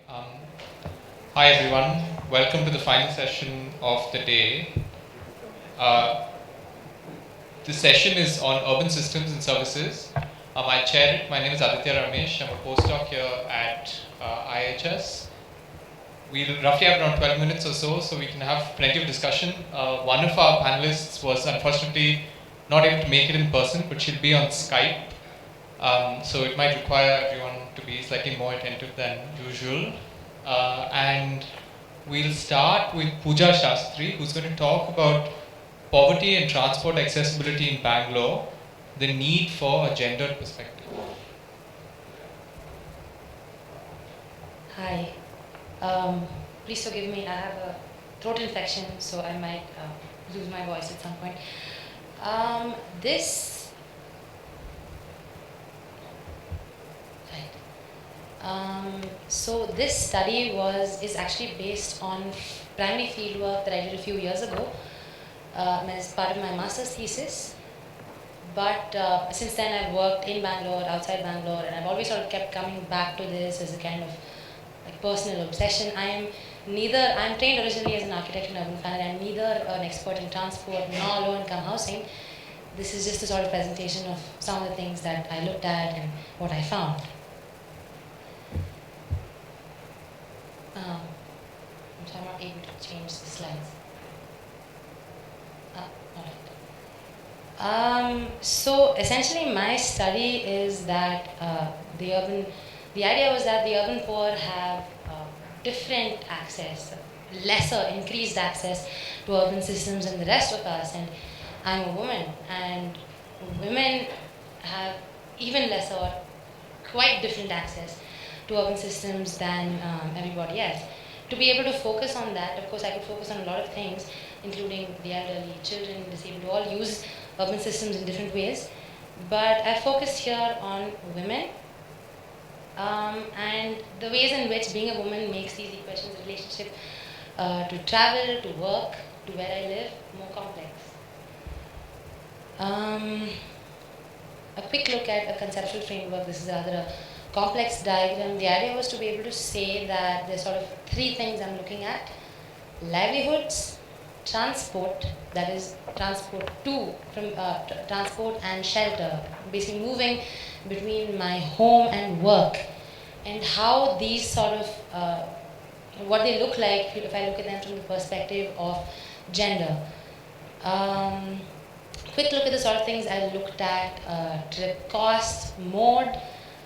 Um, Hi everyone, welcome to the final session of the day. This session is on urban systems and services. I chair it. My name is Aditya Ramesh. I'm a postdoc here at IIHS. We'll roughly have around 12 minutes or so we can have plenty of discussion. One of our panelists was unfortunately not able to make it in person, but she'll be on Skype. So it might require everyone to be slightly more attentive than usual. And we'll start with Pooja Sastry, who's going to talk about poverty and transport accessibility in Bangalore, the need for a gendered perspective. Hi. Please forgive me, I have a throat infection, so I might lose my voice at some point. So this study is actually based on primary fieldwork that I did a few years ago as part of my master's thesis. But since then I've worked in Bangalore, outside Bangalore, and I've always sort of kept coming back to this as a kind of like personal obsession. I'm trained originally as an architect and urban planner. I'm neither an expert in transport nor low-income housing. This is just a sort of presentation of some of the things that I looked at and what I found. So I'm not able to change the slides. So essentially my study is that the idea was that the urban poor have different access, lesser increased access to urban systems than the rest of us, and I'm a woman, and women have even lesser or quite different access to urban systems than everybody else. To be able to focus on that, of course I could focus on a lot of things, including the elderly, children, disabled, who all use urban systems in different ways. But I focused here on women and the ways in which being a woman makes these equations of relationship to travel, to work, to where I live, more complex. A quick look at a conceptual framework. This is rather a complex diagram. The idea was to be able to say that there's sort of three things I'm looking at: livelihoods, transport, that is transport transport and shelter, basically moving between my home and work, and how these sort of what they look like if I look at them from the perspective of gender. Quick look at the sort of things I looked at: trip cost, mode,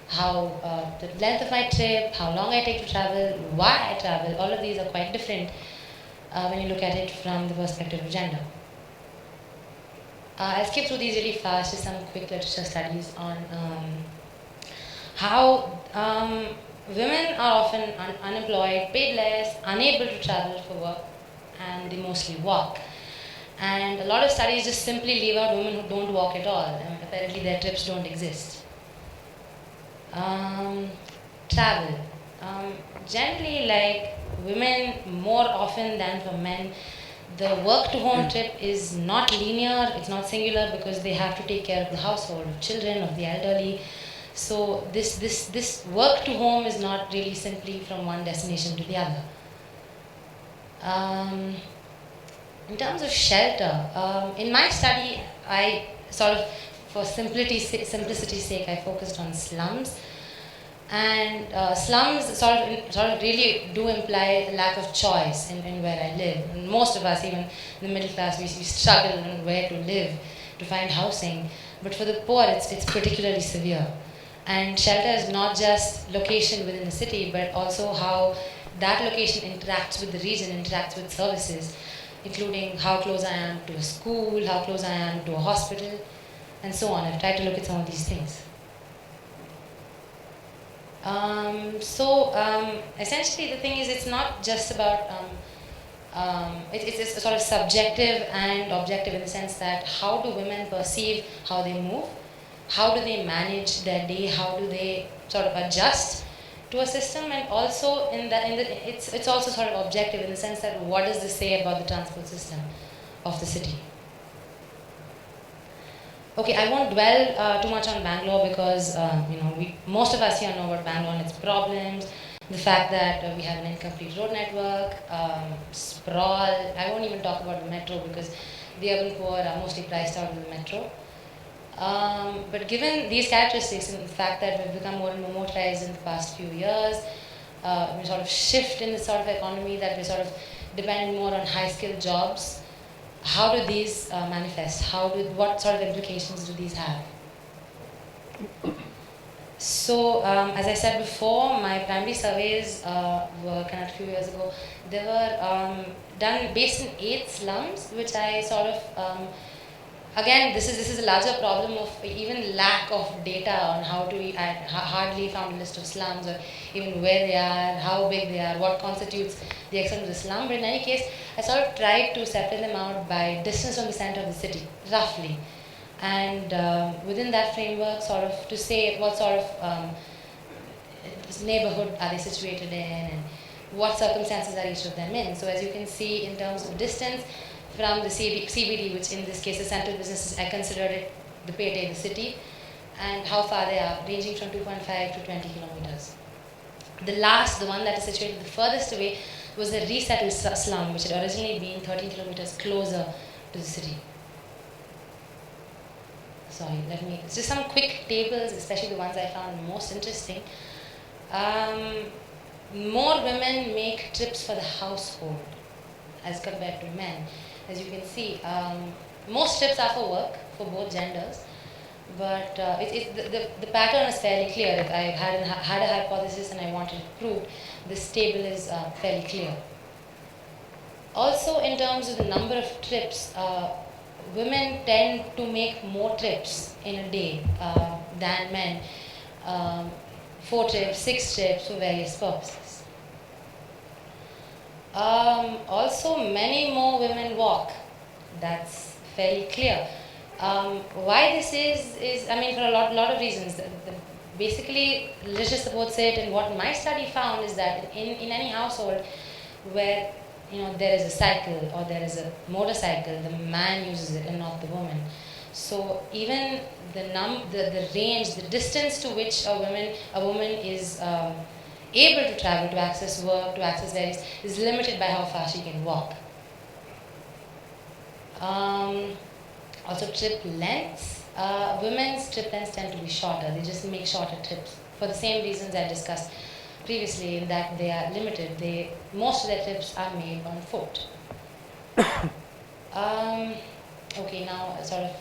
how the length of my trip, how long I take to travel, why I travel. All of these are quite different when you look at it from the perspective of gender. I'll skip through these really fast, just some quick literature studies on how women are often unemployed, paid less, unable to travel for work, and they mostly walk. And a lot of studies just simply leave out women who don't walk at all, and apparently their trips don't exist. Travel. Generally, like women, more often than for men, the work-to-home trip is not linear, it's not singular, because they have to take care of the household, of children, of the elderly. So this work-to-home is not really simply from one destination to the other. In terms of shelter, in my study, I sort of, for simplicity's sake, I focused on slums. And slums sort of really do imply a lack of choice in where I live. And most of us, even in the middle class, we struggle on where to live, to find housing. But for the poor, it's particularly severe. And shelter is not just location within the city, but also how that location interacts with the region, interacts with services, including how close I am to a school, how close I am to a hospital, and so on. I've tried to look at some of these things. Essentially the thing is, it's not just about, it's sort of subjective and objective in the sense that how do women perceive how they move, how do they manage their day, how do they sort of adjust to a system, and also it's also sort of objective in the sense that what does this say about the transport system of the city. Okay, I won't dwell too much on Bangalore because most of us here know about Bangalore and its problems. the fact that we have an incomplete road network, sprawl. I won't even talk about the metro because the urban poor are mostly priced out of the metro. But given these characteristics and the fact that we've become more and more motorized in the past few years, we sort of shift in the sort of economy that we sort of depend more on high-skilled jobs. How do these manifest? What sort of implications do these have? So, as I said before, my primary surveys were kind of a few years ago. They were done based in 8 slums, which I sort of, again, this is a larger problem of even lack of data on how to, I hardly found a list of slums or even where they are, how big they are, what constitutes the extent of the slum. But in any case, I sort of tried to separate them out by distance from the center of the city, roughly. And within that framework, sort of to say what sort of neighborhood are they situated in and what circumstances are each of them in. So as you can see, in terms of distance from the CBD, which in this case is central businesses, I considered it the Pete, the city, and how far they are, ranging from 2.5 to 20 kilometers. The one that is situated the furthest away, was the resettled slum, which had originally been 13 kilometers closer to the city. Sorry, just some quick tables, especially the ones I found most interesting. More women make trips for the household as compared to men. As you can see, most trips are for work, for both genders, but the pattern is fairly clear. If I had a hypothesis and I wanted it proved, this table is fairly clear. Also, in terms of the number of trips, women tend to make more trips in a day than men. 4 trips, 6 trips for various purposes. Also, many more women walk. That's fairly clear. Why this is I mean, for a lot of reasons. Basically, literature supports it, and what my study found is that in any household where there is a cycle or there is a motorcycle, the man uses it and not the woman. So even the range, the distance to which a woman is able to travel to access work, to access various, is limited by how far she can walk. Also trip lengths. Women's trip lengths tend to be shorter. They just make shorter trips for the same reasons I discussed previously, in that they are limited. Most of their trips are made on foot. Okay, now sort of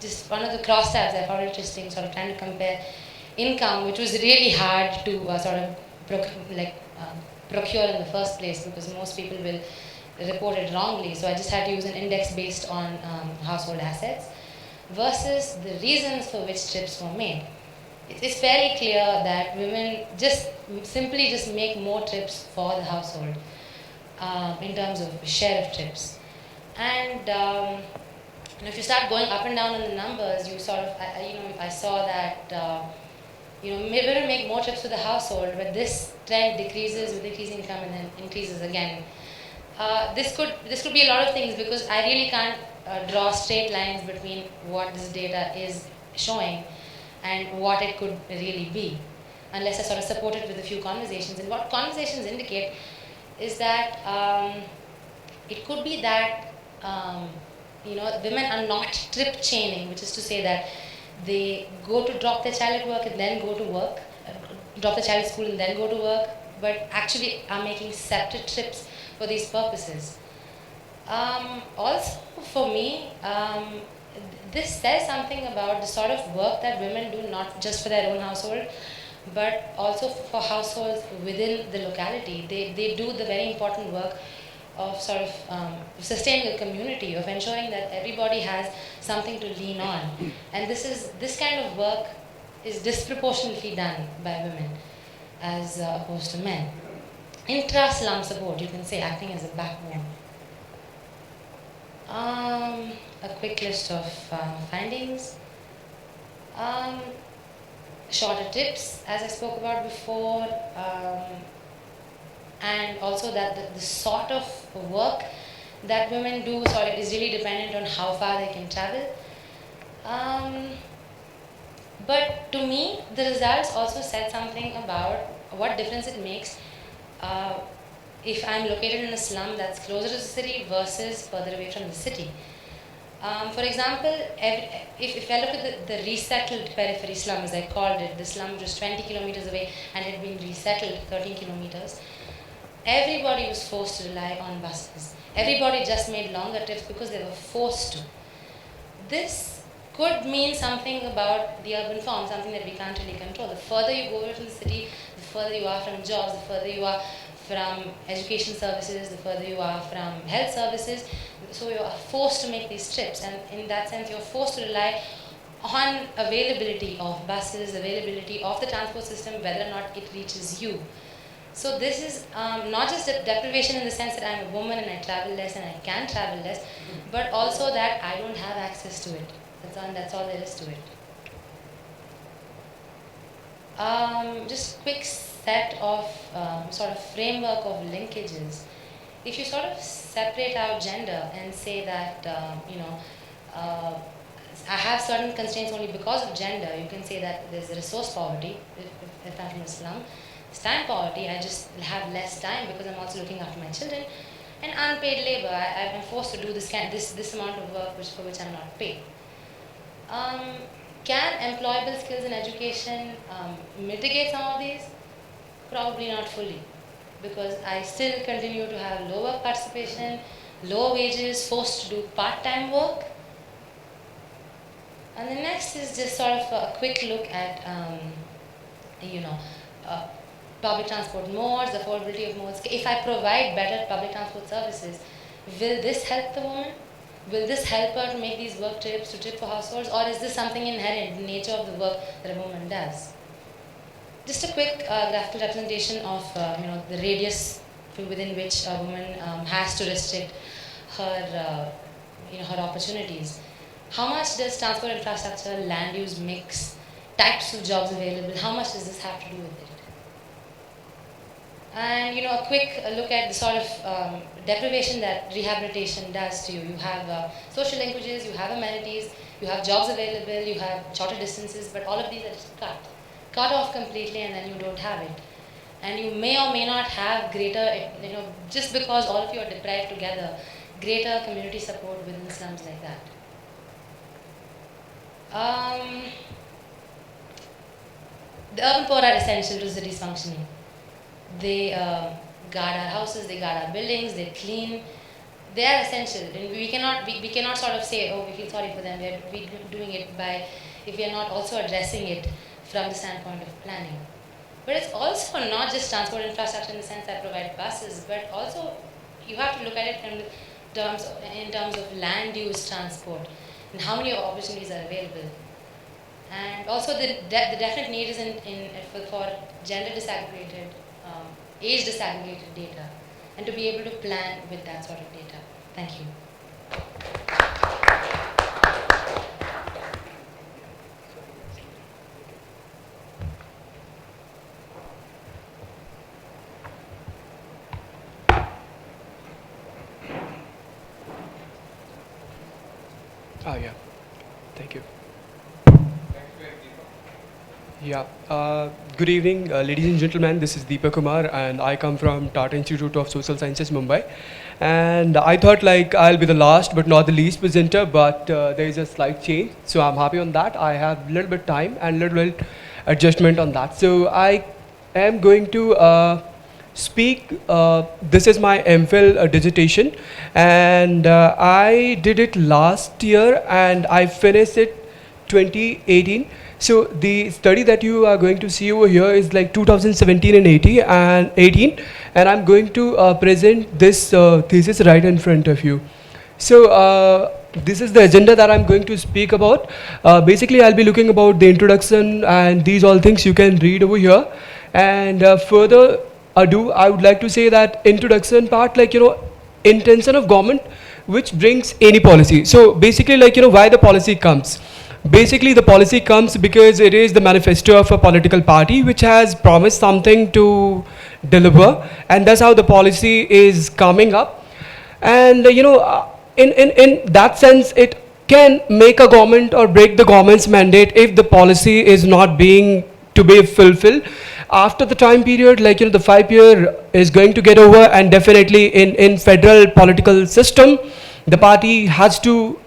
just one of the crosstabs I found interesting, sort of trying to compare income, which was really hard to sort of procure in the first place because most people will report it wrongly. So I just had to use an index based on household assets versus the reasons for which trips were made. It's fairly clear that women simply make more trips for the household in terms of share of trips. And if you start going up and down on the numbers, you sort of, I saw that women make more trips for the household, but this trend decreases with increasing income and then increases again. This could be a lot of things because I really can't draw straight lines between what this data is showing and what it could really be, unless I sort of support it with a few conversations. And what conversations indicate is that it could be that women are not trip chaining, which is to say that they go to drop their child at work and then go to work, drop the child at school and then go to work, but actually are making separate trips for these purposes. Also, for me, this says something about the sort of work that women do, not just for their own household, but also for households within the locality. They do the very important work of sort of sustaining a community, of ensuring that everybody has something to lean on. And this kind of work is disproportionately done by women as opposed to men. Intra-slum support, you can say, acting as a backbone. A quick list of findings. Shorter trips, as I spoke about before, and also that the sort of work that women do is really dependent on how far they can travel. But to me, the results also said something about what difference it makes if I'm located in a slum that's closer to the city versus further away from the city. For example, if I look at the resettled periphery slum, as I called it, the slum was 20 kilometers away and had been resettled 13 kilometers, everybody was forced to rely on buses. Everybody just made longer trips because they were forced to. This could mean something about the urban form, something that we can't really control. The further you go away from the city, the further you are from jobs, the further you are from education services, the further you are from health services. So you are forced to make these trips, and in that sense you're forced to rely on availability of buses, availability of the transport system, whether or not it reaches you. So this is not just a deprivation in the sense that I'm a woman and I travel less and I can travel less, but also that I don't have access to it. That's all there is to it. Just quick set of sort of framework of linkages. If you sort of separate out gender and say that, I have certain constraints only because of gender, you can say that there's resource poverty, if I'm from a slum. It's time poverty, I just have less time because I'm also looking after my children. And unpaid labor, I'm forced to do this amount of work for which I'm not paid. Can employable skills in education mitigate some of these? Probably not fully, because I still continue to have lower participation, low wages, forced to do part-time work. And the next is just sort of a quick look at, public transport modes, affordability of modes. If I provide better public transport services, will this help the woman? Will this help her to make these work trips, to trip for households, or is this something inherent in the nature of the work that a woman does? Just a quick graphical representation of the radius within which a woman has to restrict her her opportunities. How much does transport infrastructure, land use mix, types of jobs available, how much does this have to do with it? And a quick look at the sort of deprivation that rehabilitation does to you. You have social linkages, you have amenities, you have jobs available, you have shorter distances, but all of these are just cut off completely, and then you don't have it. And you may or may not have greater, just because all of you are deprived together, greater community support within slums like that. The urban poor are essential to cities functioning. They guard our houses, they guard our buildings, they clean. They are essential, and we cannot sort of say, oh, we feel sorry for them. We're doing it if we are not also addressing it from the standpoint of planning. But it's also not just transport infrastructure in the sense that provide buses, but also you have to look at it in terms of land use transport and how many opportunities are available. And also the definite need is for gender disaggregated, age disaggregated data, and to be able to plan with that sort of data. Thank you. Yeah. Thank you. Yeah. Good evening, ladies and gentlemen. This is Deepak Kumar, and I come from Tata Institute of Social Sciences, Mumbai. And I thought I'll be the last but not the least presenter, but there is a slight change, so I'm happy on that. I have a little bit time and a little bit adjustment on that. So I am going to speak. This is my MPhil dissertation, and I did it last year and I finished it 2018. So the study that you are going to see over here is 2017 and 18, and I'm going to present this thesis right in front of you. So this is the agenda that I'm going to speak about. Basically, I'll be looking about the introduction and these all things you can read over here. And further ado, I would like to say that introduction part, intention of government, which brings any policy. So basically, why the policy comes. Basically, the policy comes because it is the manifesto of a political party which has promised something to deliver, and that's how the policy is coming up. And in that sense, it can make a government or break the government's mandate if the policy is not being to be fulfilled. After the time period, like, the 5 year is going to get over, and definitely in federal political system, the party has to,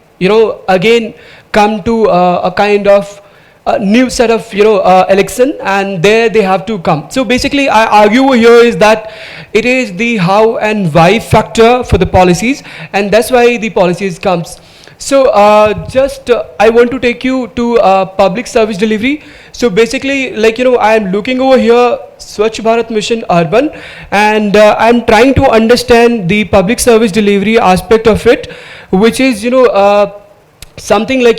again come to a kind of a new set of, election, and there they have to come. So basically, I argue over here is that it is the how and why factor for the policies, and that's why the policies comes. So I want to take you to public service delivery. So basically, like, I am looking over here Swachh Bharat Mission Urban, and I'm trying to understand the public service delivery aspect of it, which is, something like,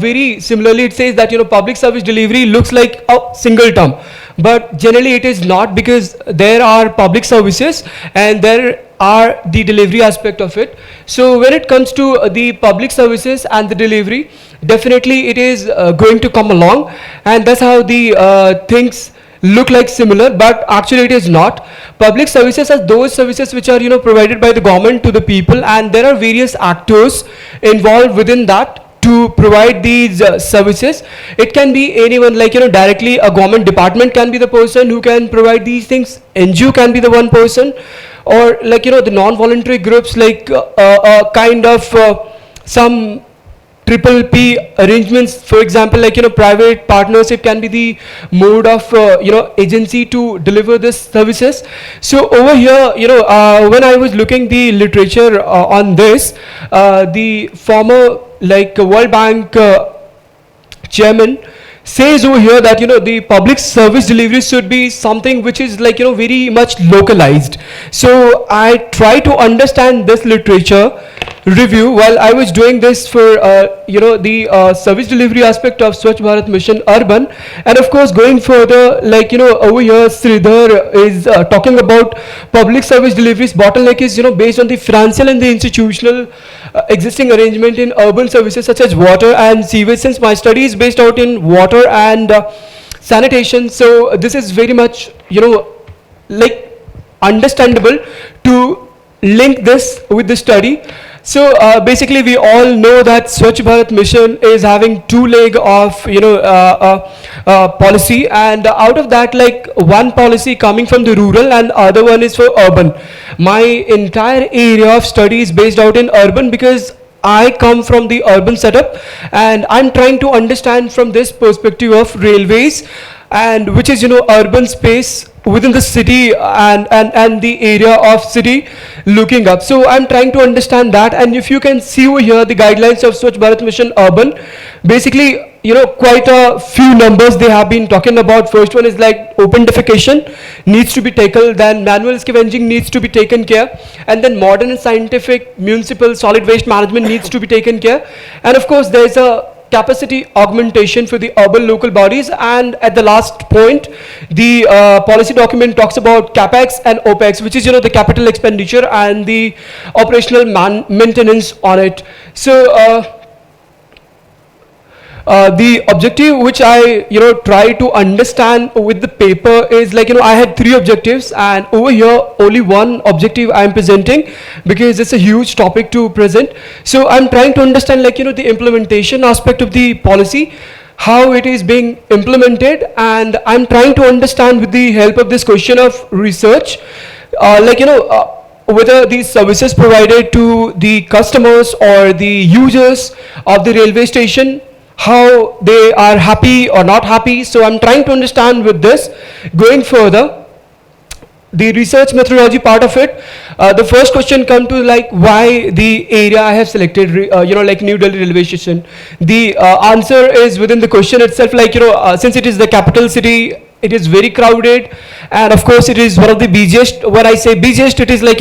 very similarly it says that, public service delivery looks like a single term, but generally it is not, because there are public services and there are the delivery aspect of it. So when it comes to the public services and the delivery, definitely it is going to come along, and that's how the things look like similar, but actually it is not. Public services are those services which are, provided by the government to the people, and there are various actors involved within that to provide these services. It can be anyone, like, directly a government department can be the person who can provide these things. NGO can be the one person, or like, the non-voluntary groups, like kind of some triple P arrangements, for example, like, private partnership can be the mode of, agency to deliver this services. So over here, when I was looking the literature on this, the former, like, World Bank chairman says over here that, the public service delivery should be something which is, like, very much localized. So I try to understand this literature review while I was doing this for, the service delivery aspect of Swachh Bharat Mission Urban. And of course, going further, like, over here, Sridhar is talking about public service deliveries. Bottleneck is, based on the financial and the institutional existing arrangement in urban services such as water and sewage, since my study is based out in water and sanitation. So this is very much, like, understandable to link this with the study. So basically, we all know that Swachh Bharat Mission is having two leg of, policy, and out of that, like, one policy coming from the rural and other one is for urban. My entire area of study is based out in urban, because I come from the urban setup, and I'm trying to understand from this perspective of railways, and which is, urban space within the city and the area of city looking up. So I'm trying to understand that, and if you can see over here the guidelines of Swachh Bharat Mission Urban, basically, quite a few numbers they have been talking about. First one is like open defecation needs to be taken, then manual scavenging needs to be taken care, and then modern and scientific municipal solid waste management needs to be taken care, and of course there is a capacity augmentation for the urban local bodies. And at the last point, the policy document talks about capex and opex, which is, the capital expenditure and the operational maintenance on it. So the objective which I, try to understand with the paper is, like, I had 3 objectives, and over here only one objective I am presenting, because it's a huge topic to present. So I'm trying to understand, like, the implementation aspect of the policy, how it is being implemented, and I'm trying to understand with the help of this question of research, whether these services provided to the customers or the users of the railway station, how they are happy or not happy. So I'm trying to understand with this. Going further, the research methodology part of it, the first question come to, like, why the area I have selected, like New Delhi railway station. The answer is within the question itself, like, since it is the capital city, it is very crowded, and of course it is one of the busiest. When I say busiest, it is like,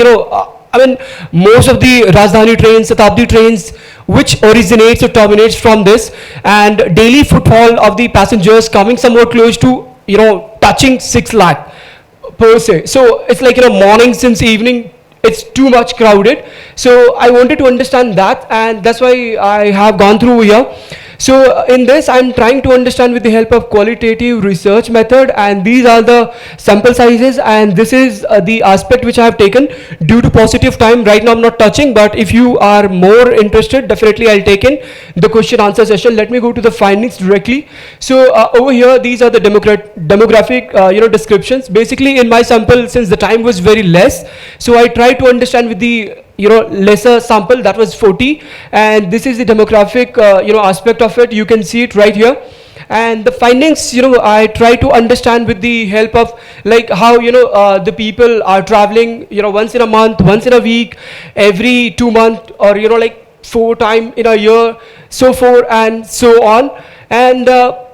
most of the Rajdhani trains, Shatabdi trains, which originates or terminates from this, and daily footfall of the passengers coming somewhat close to, touching 6 lakh per se. So it's like, morning since evening, it's too much crowded. So I wanted to understand that, and that's why I have gone through here. So in this, I'm trying to understand with the help of qualitative research method, and these are the sample sizes, and this is the aspect which I have taken due to positive time. Right now I'm not touching, but if you are more interested, definitely I'll take in the question answer session. Let me go to the findings directly. So over here, these are the demographic descriptions. Basically in my sample, since the time was very less, so I tried to understand with the lesser sample, that was 40, and this is the demographic aspect of it. You can see it right here. And the findings, I try to understand with the help of like how the people are traveling once in a month, once in a week, every 2 months, or like 4 times in a year, so forth and so on. And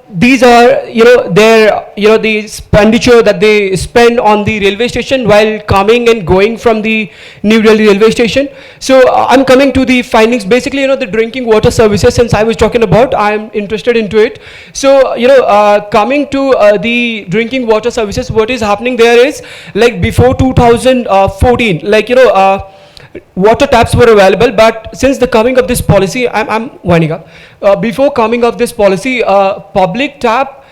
these are their the expenditure that they spend on the railway station while coming and going from the New Delhi railway station. So I'm coming to the findings. Basically the drinking water services, since I was talking about, I'm interested into it. So coming to the drinking water services, what is happening there is, like before 2014, like water taps were available, but since the coming of this policy, I'm winding up. Before coming of this policy, public tap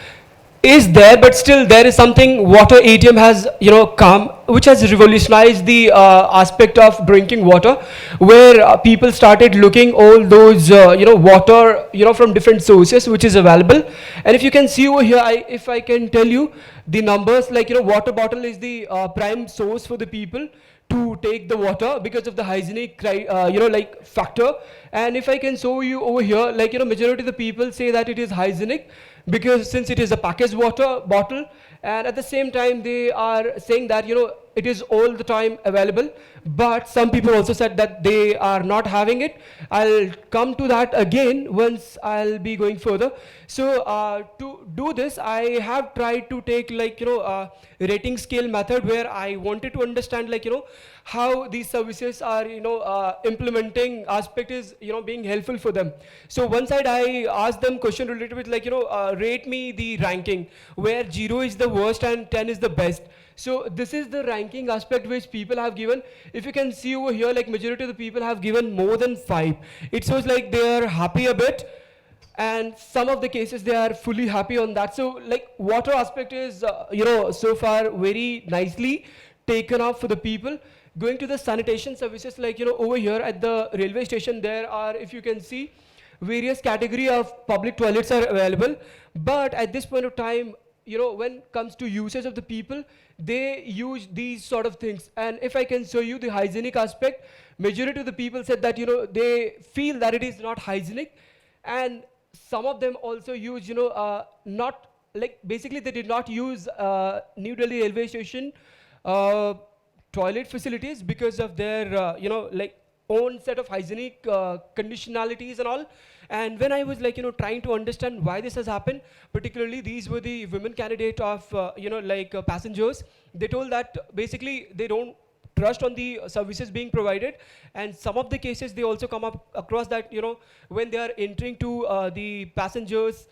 is there, but still there is something water ATM has come, which has revolutionized the aspect of drinking water, where people started looking all those water from different sources which is available. And if you can see over here, if I can tell you the numbers, like water bottle is the prime source for the people to take the water because of the hygienic factor. And if I can show you over here, like majority of the people say that it is hygienic because since it is a packaged water bottle, and at the same time they are saying that it is all the time available. But some people also said that they are not having it. I'll come to that again once I'll be going further. So to do this, I have tried to take like rating scale method, where I wanted to understand like how these services are implementing aspect is being helpful for them. So one side I asked them question related with like rate me the ranking, where 0 is the worst and 10 is the best. So this is the ranking aspect which people have given. If you can see over here, like majority of the people have given more than 5. It shows like they are happy a bit, and some of the cases they are fully happy on that. So like water aspect is so far very nicely taken up for the people. Going to the sanitation services, like over here at the railway station, there are, if you can see, various category of public toilets are available. But at this point of time, when it comes to usage of the people, they use these sort of things. And if I can show you the hygienic aspect, majority of the people said that they feel that it is not hygienic. And some of them also use not like, basically they did not use New Delhi railway station toilet facilities because of their like own set of hygienic conditionalities and all. And when I was like trying to understand why this has happened, particularly these were the women candidate of passengers, they told that basically they don't trust on the services being provided. And some of the cases they also come up across that when they are entering to the passengers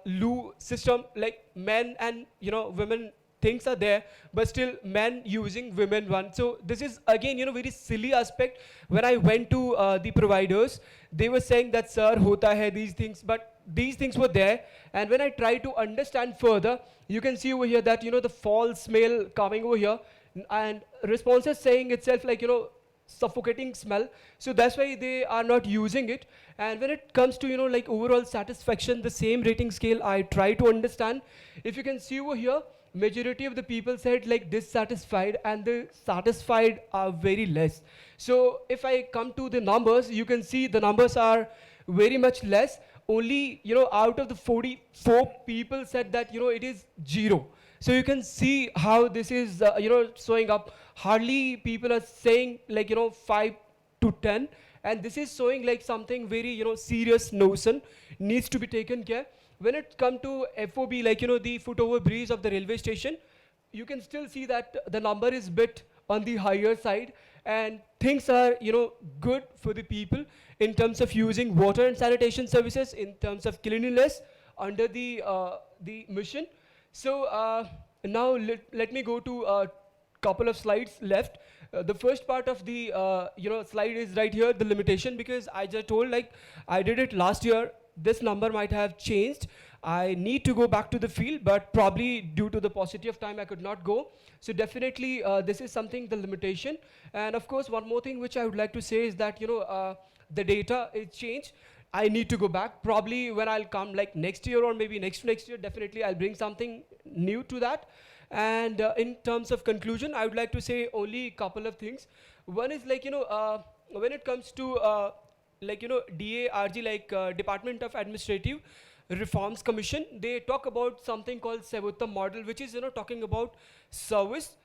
loo system, like men and women things are there, but still men using women one. So this is again very silly aspect. When I went to the providers, they were saying that sir hota hai these things, but these things were there. And when I try to understand further, you can see over here that the foul smell coming over here, and responses saying itself like suffocating smell. So that's why they are not using it. And when it comes to like overall satisfaction, the same rating scale I try to understand. If you can see over here, majority of the people said like dissatisfied, and the satisfied are very less. So if I come to the numbers, you can see the numbers are very much less. Only out of the 44 people said that it is 0. So you can see how this is showing up. Hardly people are saying like 5 to 10, and this is showing like something very serious notion needs to be taken care. When it comes to FOB, like the foot over bridge of the railway station, you can still see that the number is bit on the higher side, and things are good for the people in terms of using water and sanitation services, in terms of cleanliness under the mission. So now let me go to a couple of slides left. The first part of the slide is right here, the limitation, because I just told like I did it last year this number might have changed. I need to go back to the field, but probably due to the paucity of time, I could not go. So definitely, this is something, the limitation. And of course, one more thing which I would like to say is that, the data is changed. I need to go back. Probably when I'll come like next year or maybe next to next year, definitely I'll bring something new to that. And in terms of conclusion, I would like to say only a couple of things. One is like, when it comes to DARG, Department of Administrative Reforms Commission, they talk about something called Sevutta model, which is, talking about service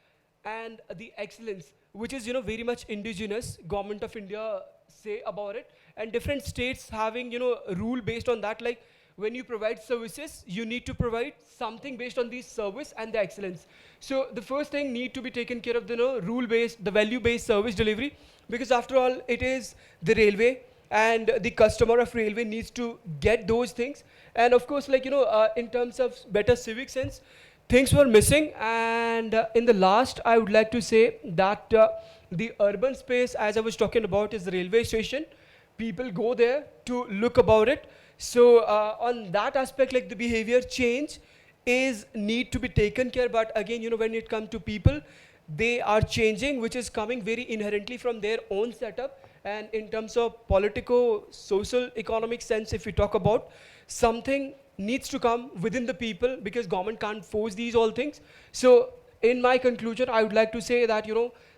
and the excellence, which is, very much indigenous, Government of India say about it, and different states having, a rule based on that, like when you provide services, you need to provide something based on the service and the excellence. So the first thing need to be taken care of, the rule-based, the value-based service delivery, because after all, it is the railway, and the customer of railway needs to get those things. And of course, in terms of better civic sense, things were missing. And in the last, I would like to say that the urban space, as I was talking about, is the railway station. People go there to look about it. So on that aspect, like the behavior change is need to be taken care. But again, when it comes to people, they are changing, which is coming very inherently from their own setup. And in terms of political, social, economic sense, if we talk about, something needs to come within the people, because government can't force these all things. So in my conclusion, I would like to say that,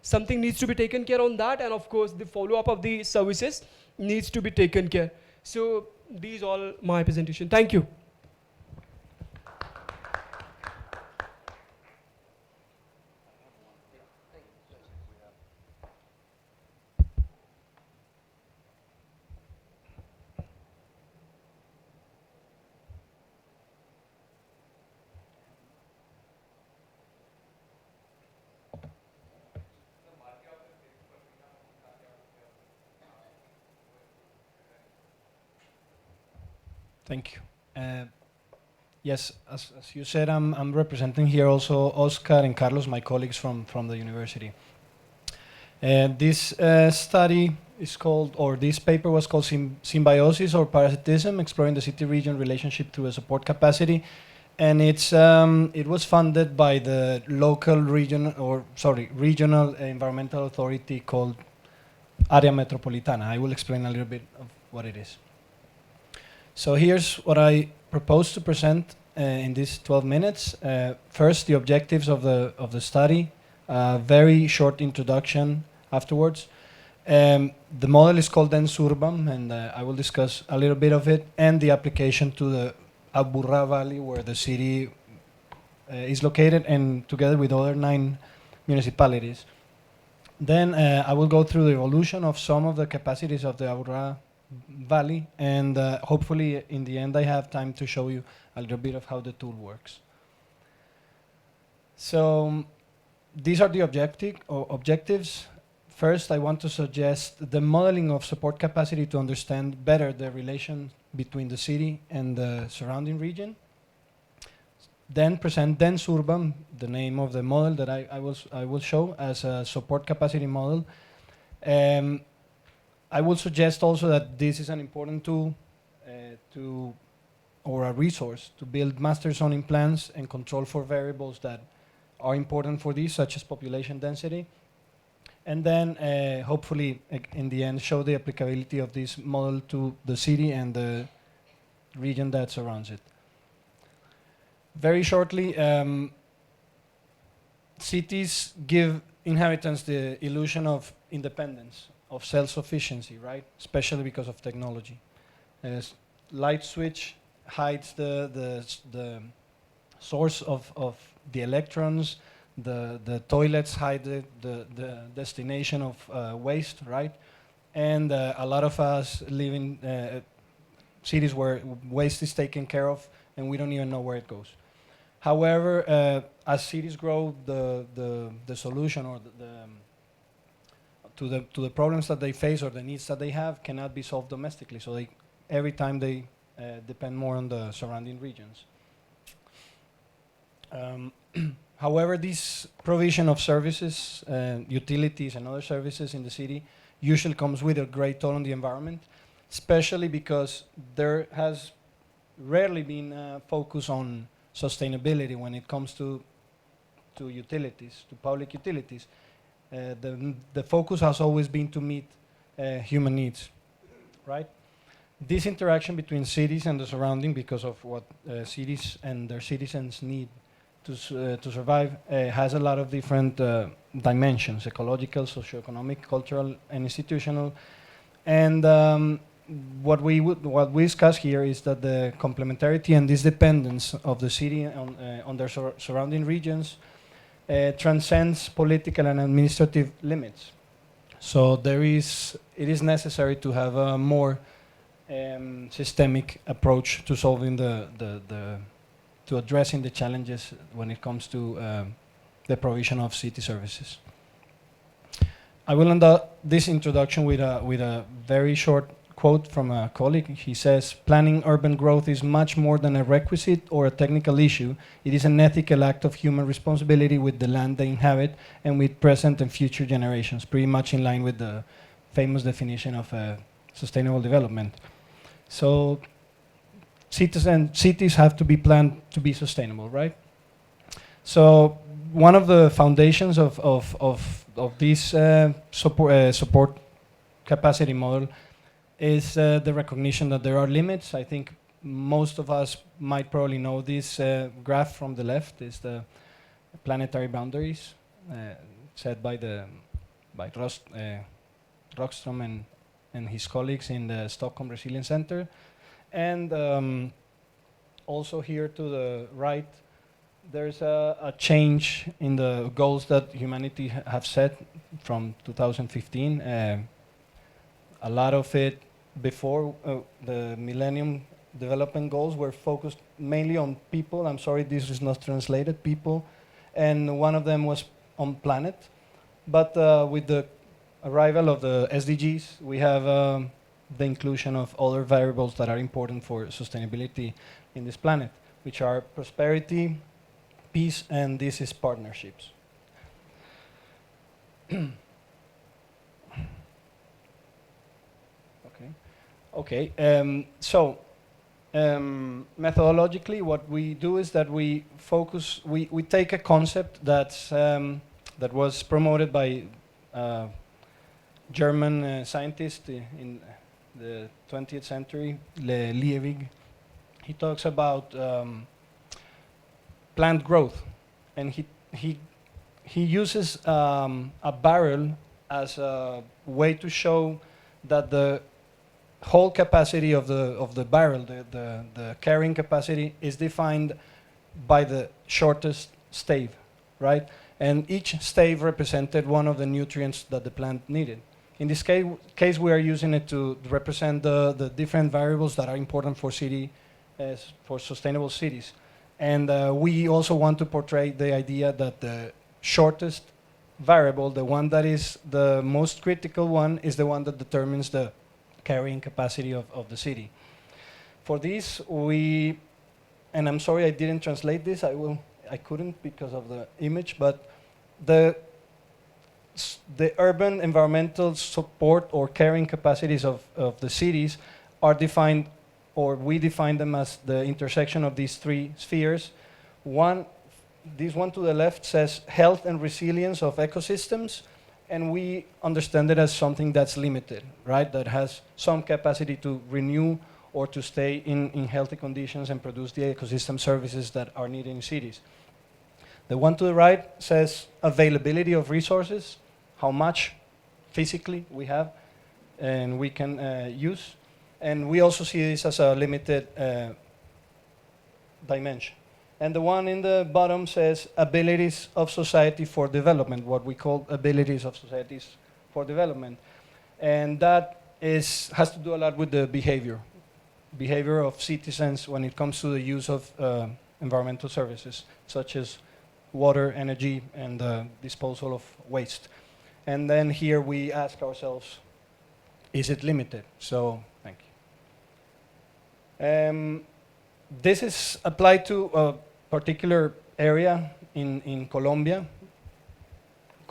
something needs to be taken care on that. And of course, the follow-up of the services needs to be taken care. So these all my presentation. Thank you. Thank you. Yes, as you said, I'm representing here also Oscar and Carlos, my colleagues from the university. This study is called, or this paper was called Symbiosis or Parasitism, Exploring the City-Region Relationship Through a Support Capacity. And it was funded by the regional environmental authority called Area Metropolitana. I will explain a little bit of what it is. So here's what I propose to present in these 12 minutes. First, the objectives of the study, very short introduction afterwards. The model is called Dense Urban, and I will discuss a little bit of it, and the application to the Aburrá Valley, where the city is located, and together with other 9 municipalities. Then I will go through the evolution of some of the capacities of the Aburrá Valley, and hopefully in the end I have time to show you a little bit of how the tool works. So these are the objectives. First, I want to suggest the modeling of support capacity to understand better the relation between the city and the surrounding region. Then present Dense Urban, the name of the model that I will show as a support capacity model. I will suggest also that this is an important tool or a resource to build master zoning plans and control for variables that are important for these, such as population density. And then hopefully in the end show the applicability of this model to the city and the region that surrounds it. Very shortly, cities give inhabitants the illusion of independence, of self-sufficiency, right? Especially because of technology. Light switch hides the source of the electrons. The toilets hide the destination of waste, right? And a lot of us live in cities where waste is taken care of and we don't even know where it goes. However, as cities grow, the solution or to the problems that they face or the needs that they have cannot be solved domestically. So every time they depend more on the surrounding regions. However, this provision of services, utilities and other services in the city usually comes with a great toll on the environment. especially because there has rarely been a focus on sustainability when it comes to utilities, to public utilities. The focus has always been to meet human needs, right? This interaction between cities and the surrounding, because of what cities and their citizens need to survive, has a lot of different dimensions: ecological, socioeconomic, cultural, and institutional. And what we discuss here is that the complementarity and this dependence of the city on their surrounding regions transcends political and administrative limits. So it is necessary to have a more systemic approach to solving to addressing the challenges when it comes to the provision of city services. I will end up this introduction with a very short quote from a colleague. He says, "Planning urban growth is much more than a requisite or a technical issue. It is an ethical act of human responsibility with the land they inhabit and with present and future generations," pretty much in line with the famous definition of sustainable development. So cities have to be planned to be sustainable, right? So one of the foundations of this support capacity model is the recognition that there are limits. I think most of us might probably know this graph from the left is the planetary boundaries set by Rockström and his colleagues in the Stockholm Resilience Center. And also here to the right, there's a change in the goals that humanity have set from 2015. A lot of it before the Millennium Development Goals were focused mainly on people. I'm sorry, this is not translated, people. And one of them was on planet. But with the arrival of the SDGs, we have the inclusion of other variables that are important for sustainability in this planet, which are prosperity, peace, and this is partnerships. Okay. So methodologically, what we do is that we focus. We take a concept that was promoted by German scientist in the 20th century, Liebig. He talks about plant growth, and he uses a barrel as a way to show that the whole capacity of the barrel, the carrying capacity, is defined by the shortest stave, right? And each stave represented one of the nutrients that the plant needed. In this case, we are using it to represent the different variables that are important for for sustainable cities. And we also want to portray the idea that the shortest variable, the one that is the most critical one, is the one that determines the carrying capacity of the city. For this, and I'm sorry I didn't translate this, I couldn't because of the image, but the urban environmental support or carrying capacities of the cities are defined, or we define them as the intersection of these three spheres. This one to the left says health and resilience of ecosystems, and we understand it as something that's limited, right? That has some capacity to renew or to stay in healthy conditions and produce the ecosystem services that are needed in cities. The one to the right says availability of resources, how much physically we have and we can use. And we also see this as a limited dimension. And the one in the bottom says abilities of society for development, what we call abilities of societies for development. And that has to do a lot with the behavior of citizens when it comes to the use of environmental services, such as water, energy, and disposal of waste. And then here we ask ourselves, is it limited? So, thank you. This is applied to a particular area in Colombia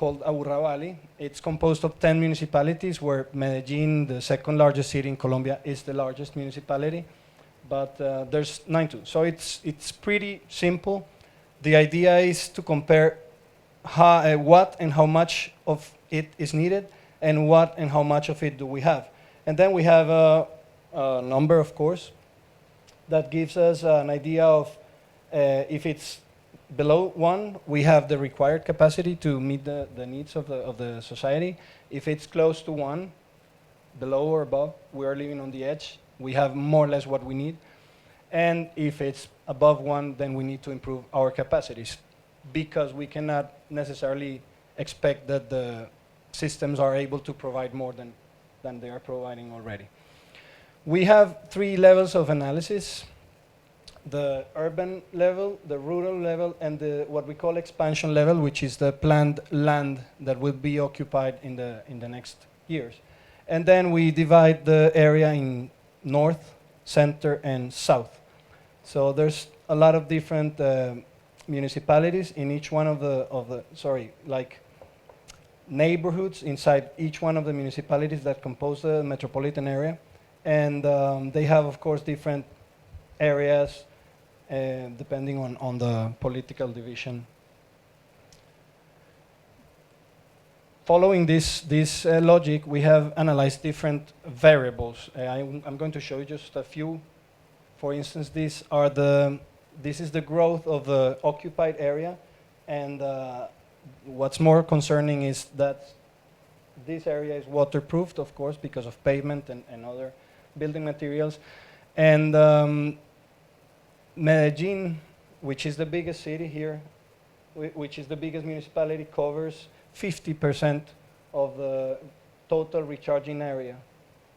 called Aburrá Valley. It's composed of 10 municipalities, where Medellin, the second largest city in Colombia, is the largest municipality. But there's 9 too. So it's pretty simple. The idea is to compare what and how much of it is needed, and what and how much of it do we have. And then we have a number, of course, that gives us an idea of if it's below 1, we have the required capacity to meet the needs of the society. If it's close to 1, below or above, we are living on the edge. We have more or less what we need. And if it's above 1, then we need to improve our capacities, because we cannot necessarily expect that the systems are able to provide more than they are providing already. We have 3 levels of analysis: the urban level, the rural level, and what we call expansion level, which is the planned land that will be occupied in the next years. And then we divide the area in north, center, and south. So there's a lot of different municipalities in each one of the neighborhoods inside each one of the municipalities that compose the metropolitan area. And they have, of course, different areas depending on the political division. Following this logic, we have analyzed different variables. I'm going to show you just a few. For instance, this is the growth of the occupied area, and what's more concerning is that this area is waterproofed, of course, because of pavement and other building materials. And Medellin, which is the biggest city here, which is the biggest municipality, covers 50% of the total recharging area,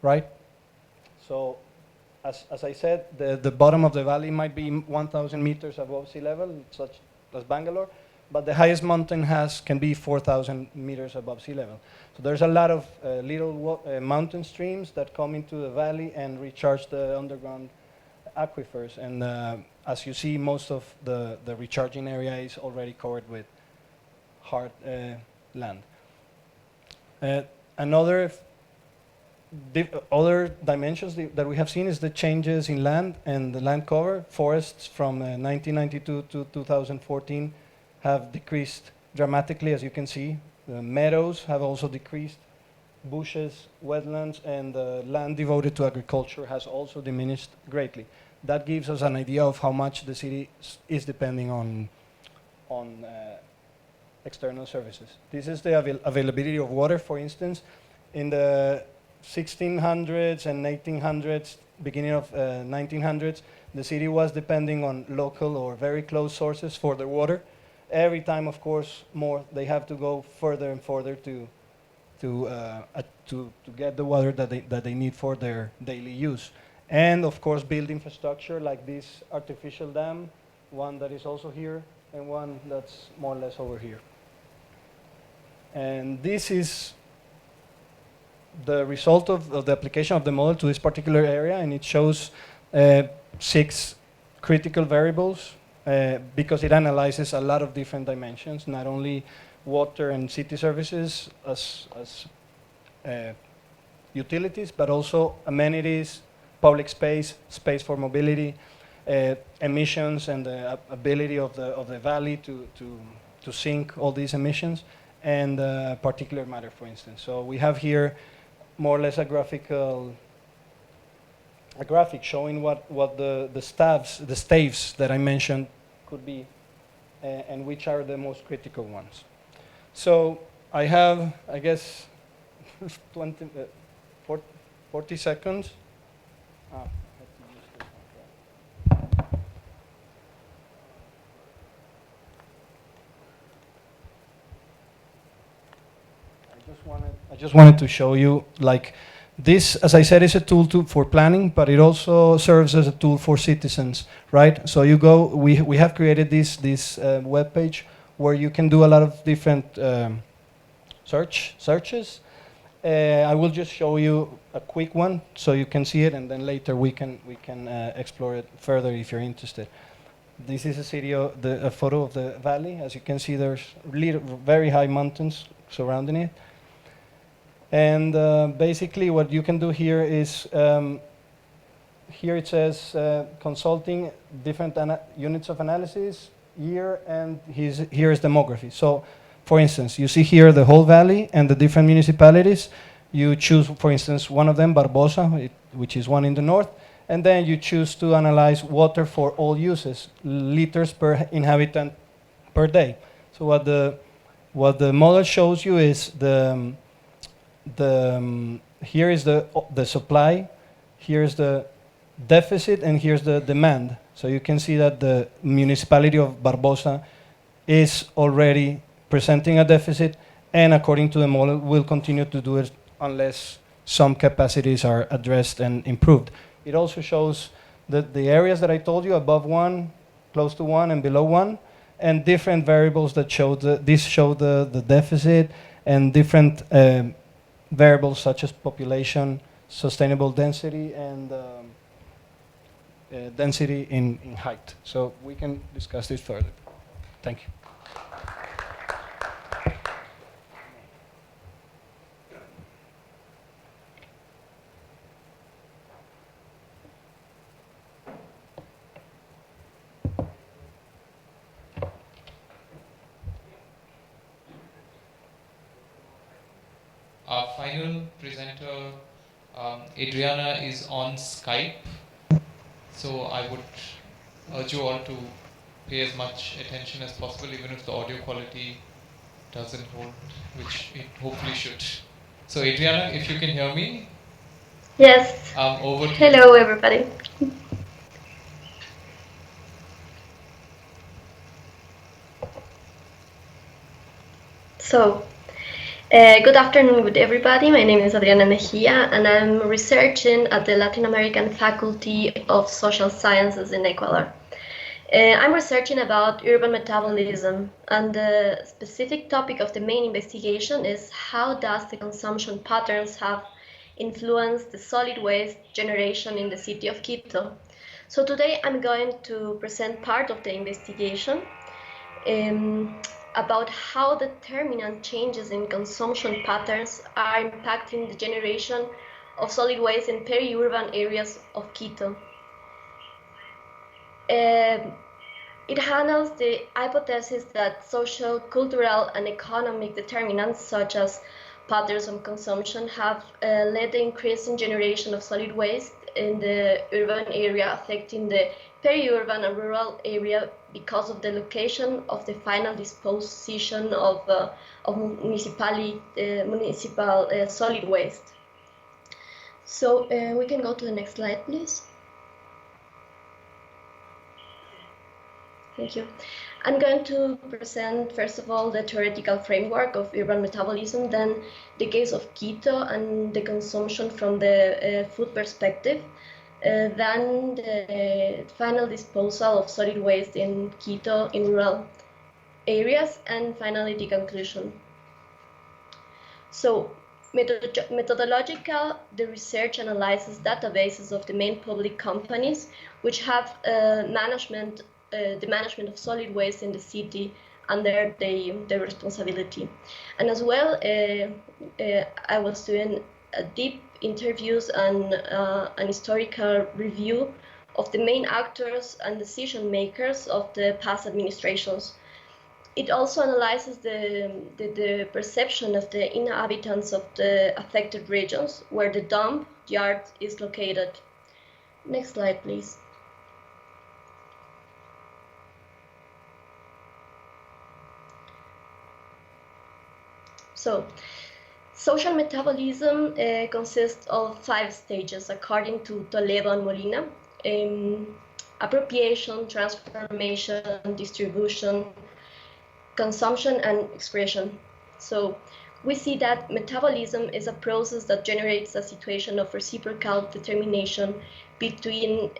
right? So, as I said, the bottom of the valley might be 1,000 meters above sea level, such as Bangalore, but the highest mountain can be 4,000 meters above sea level. So there's a lot of little mountain streams that come into the valley and recharge the underground aquifers. And as you see, most of the recharging area is already covered with hard land. Other dimensions that we have seen is the changes in land and the land cover. Forests from 1992 to 2014 have decreased dramatically, as you can see. The meadows have also decreased. Bushes, wetlands, and the land devoted to agriculture has also diminished greatly. That gives us an idea of how much the city is depending on external services. This is the availability of water, for instance. In the 1600s and 1800s, beginning of 1900s, the city was depending on local or very close sources for the water. Every time, of course, they have to go further and further to get the water that they need for their daily use. And of course, build infrastructure like this artificial dam, one that is also here, and one that's more or less over here. And this is the result of the application of the model to this particular area, and it shows 6 critical variables because it analyzes a lot of different dimensions, not only water and city services as utilities, but also amenities, public space, space for mobility, emissions, and the ability of the valley to sink all these emissions, and particulate matter, for instance. So we have here more or less a graphic showing what the staves that I mentioned could be, and which are the most critical ones. So I have, I guess, 40 seconds. I just wanted to show you, like, this, as I said, is a tool for planning, but it also serves as a tool for citizens, right? So you go, we have created this web page where you can do a lot of different searches. I will just show you a quick one so you can see it, and then later we can explore it further if you're interested. This is a photo of the valley. As you can see, there's very high mountains surrounding it. And basically what you can do here is, here it says consulting different units of analysis, year, and here is demography. So for instance, you see here the whole valley and the different municipalities. You choose, for instance, one of them, Barbosa, which is one in the north, and then you choose to analyze water for all uses, liters per inhabitant per day. So what the model shows you is here is the supply, here's the deficit, and here's the demand. So you can see that the municipality of Barbosa is already presenting a deficit, and according to the model, will continue to do it unless some capacities are addressed and improved. It also shows that the areas that I told you, above 1, close to 1, and below 1, and different variables that show this show the deficit, and different variables such as population, sustainable density, and density in height. So we can discuss this further. Thank you. Our final presenter, Adriana, is on Skype. So I would urge you all to pay as much attention as possible, even if the audio quality doesn't hold, which it hopefully should. So Adriana, if you can hear me. Yes. Over to Hello, everybody. So, good afternoon with everybody. My name is Adriana Mejía, and I'm researching at the Latin American Faculty of Social Sciences in Ecuador. I'm researching about urban metabolism, and the specific topic of the main investigation is how does the consumption patterns have influenced the solid waste generation in the city of Quito. So today I'm going to present part of the investigation about how determinant changes in consumption patterns are impacting the generation of solid waste in peri-urban areas of Quito. It handles the hypothesis that social, cultural, and economic determinants such as patterns of consumption have led the increase in generation of solid waste in the urban area, affecting the peri-urban and rural area because of the location of the final disposition of municipal solid waste. So we can go to the next slide, please. Thank you. I'm going to present, first of all, the theoretical framework of urban metabolism, then the case of Quito and the consumption from the food perspective, then the final disposal of solid waste in Quito in rural areas, and finally the conclusion. So, methodological, the research analyzes databases of the main public companies which have the management of solid waste in the city under their responsibility. And as well, I was doing deep interviews and an historical review of the main actors and decision makers of the past administrations. It also analyzes the perception of the inhabitants of the affected regions where the dump yard is located. Next slide, please. So, social metabolism consists of 5 stages according to Toledo and Molina: appropriation, transformation, distribution, consumption, and expression. So we see that metabolism is a process that generates a situation of reciprocal determination between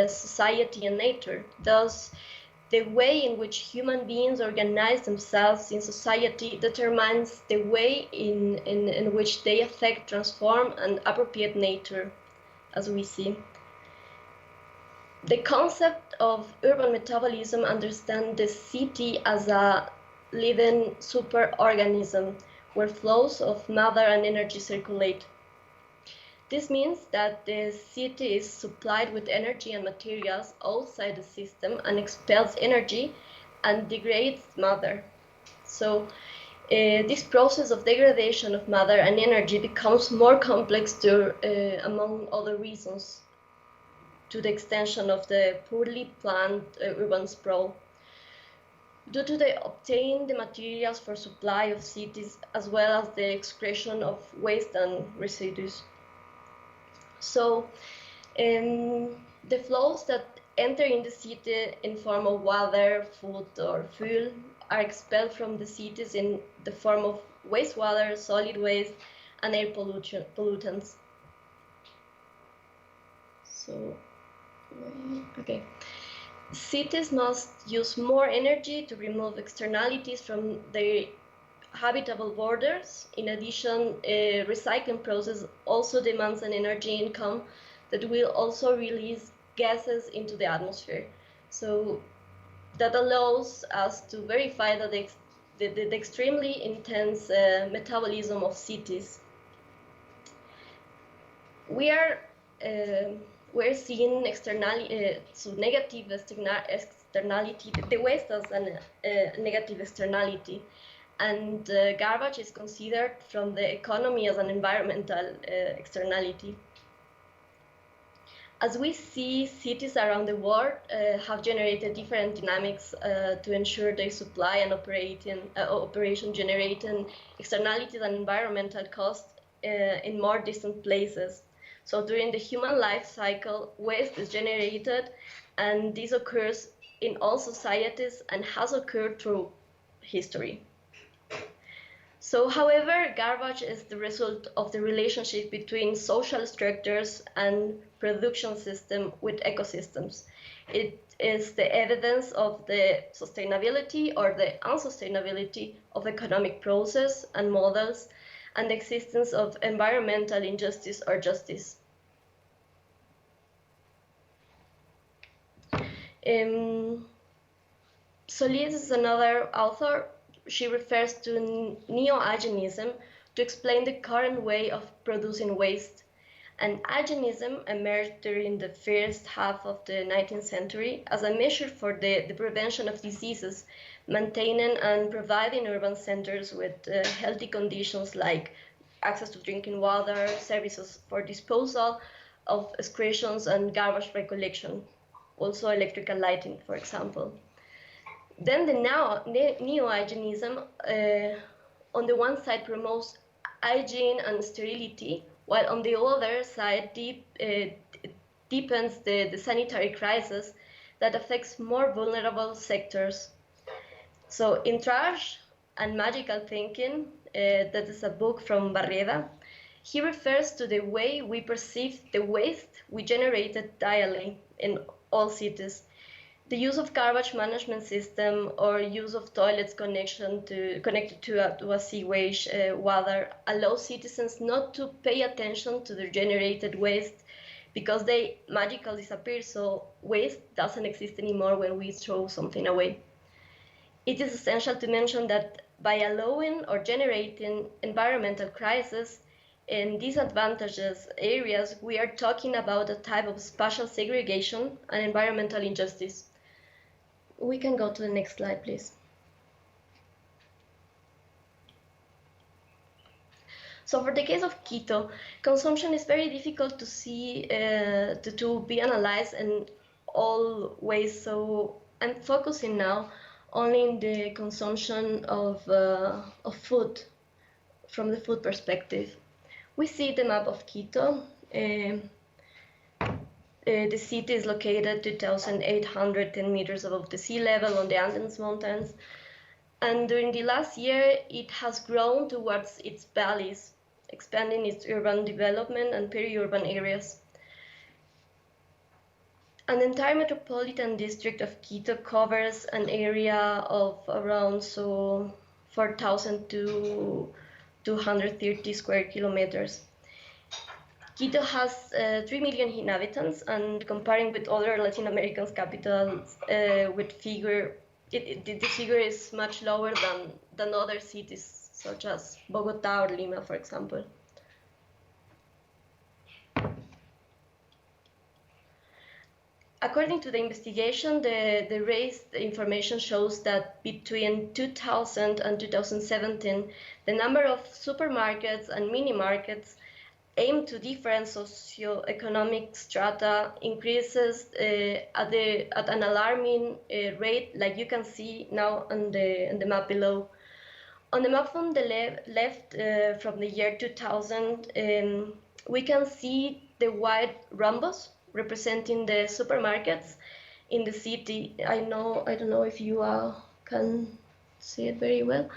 society and nature. Thus, the way in which human beings organize themselves in society determines the way in which they affect, transform, and appropriate nature, as we see. The concept of urban metabolism understands the city as a living superorganism where flows of matter and energy circulate. This means that the city is supplied with energy and materials outside the system and expels energy and degrades matter. So this process of degradation of matter and energy becomes more complex among other reasons, to the extension of the poorly planned urban sprawl. Due to the obtain the materials for supply of cities, as well as the excretion of waste and residues. So the flows that enter in the city in form of water, food, or fuel are expelled from the cities in the form of wastewater, solid waste, and air pollutants. So, okay. Cities must use more energy to remove externalities from their habitable borders. In addition, a recycling process also demands an energy income that will also release gases into the atmosphere. So that allows us to verify that the extremely intense metabolism of cities. We're seeing negative externality. The waste as a negative externality, and garbage is considered from the economy as an environmental externality. As we see, cities around the world have generated different dynamics to ensure their supply and operation, generating externalities and environmental costs in more distant places. So during the human life cycle, waste is generated, and this occurs in all societies and has occurred through history. So, however, garbage is the result of the relationship between social structures and production system with ecosystems. It is the evidence of the sustainability or the unsustainability of economic process and models, and the existence of environmental injustice or justice. Solis is another author. She refers to neo-hygienism to explain the current way of producing waste. And hygienism emerged during the first half of the 19th century as a measure for the prevention of diseases, maintaining and providing urban centers with healthy conditions like access to drinking water, services for disposal of excretions and garbage recollection, also electrical lighting, for example. Then the neo-hygienism, on the one side, promotes hygiene and sterility, while on the other side deepens the sanitary crisis that affects more vulnerable sectors. So in Trash and Magical Thinking, that is a book from Barreda, he refers to the way we perceive the waste we generated daily in all cities. The use of garbage management system or use of toilets connected to a sewage water allows citizens not to pay attention to their generated waste because they magically disappear, so waste doesn't exist anymore when we throw something away. It is essential to mention that by allowing or generating environmental crisis in disadvantaged areas, we are talking about a type of spatial segregation and environmental injustice. We can go to the next slide, please. So for the case of Quito, consumption is very difficult to see, to be analyzed in all ways. So I'm focusing now only in the consumption of food, from the food perspective. We see the map of Quito. The city is located 2,810 meters above the sea level on the Andes Mountains. And during the last year, it has grown towards its valleys, expanding its urban development and peri-urban areas. An entire metropolitan district of Quito covers an area of around 4,000 to 230 square kilometers. Quito has 3 million inhabitants, and comparing with other Latin American capitals, the figure is much lower than other cities such as Bogota or Lima, for example. According to the investigation, the raised information shows that between 2000 and 2017, the number of supermarkets and mini markets aimed to different socioeconomic strata increases at an alarming rate, like you can see now on the map below. On the map from the left from the year 2000, we can see the white rhombus representing the supermarkets in the city. I don't know if you can see it very well,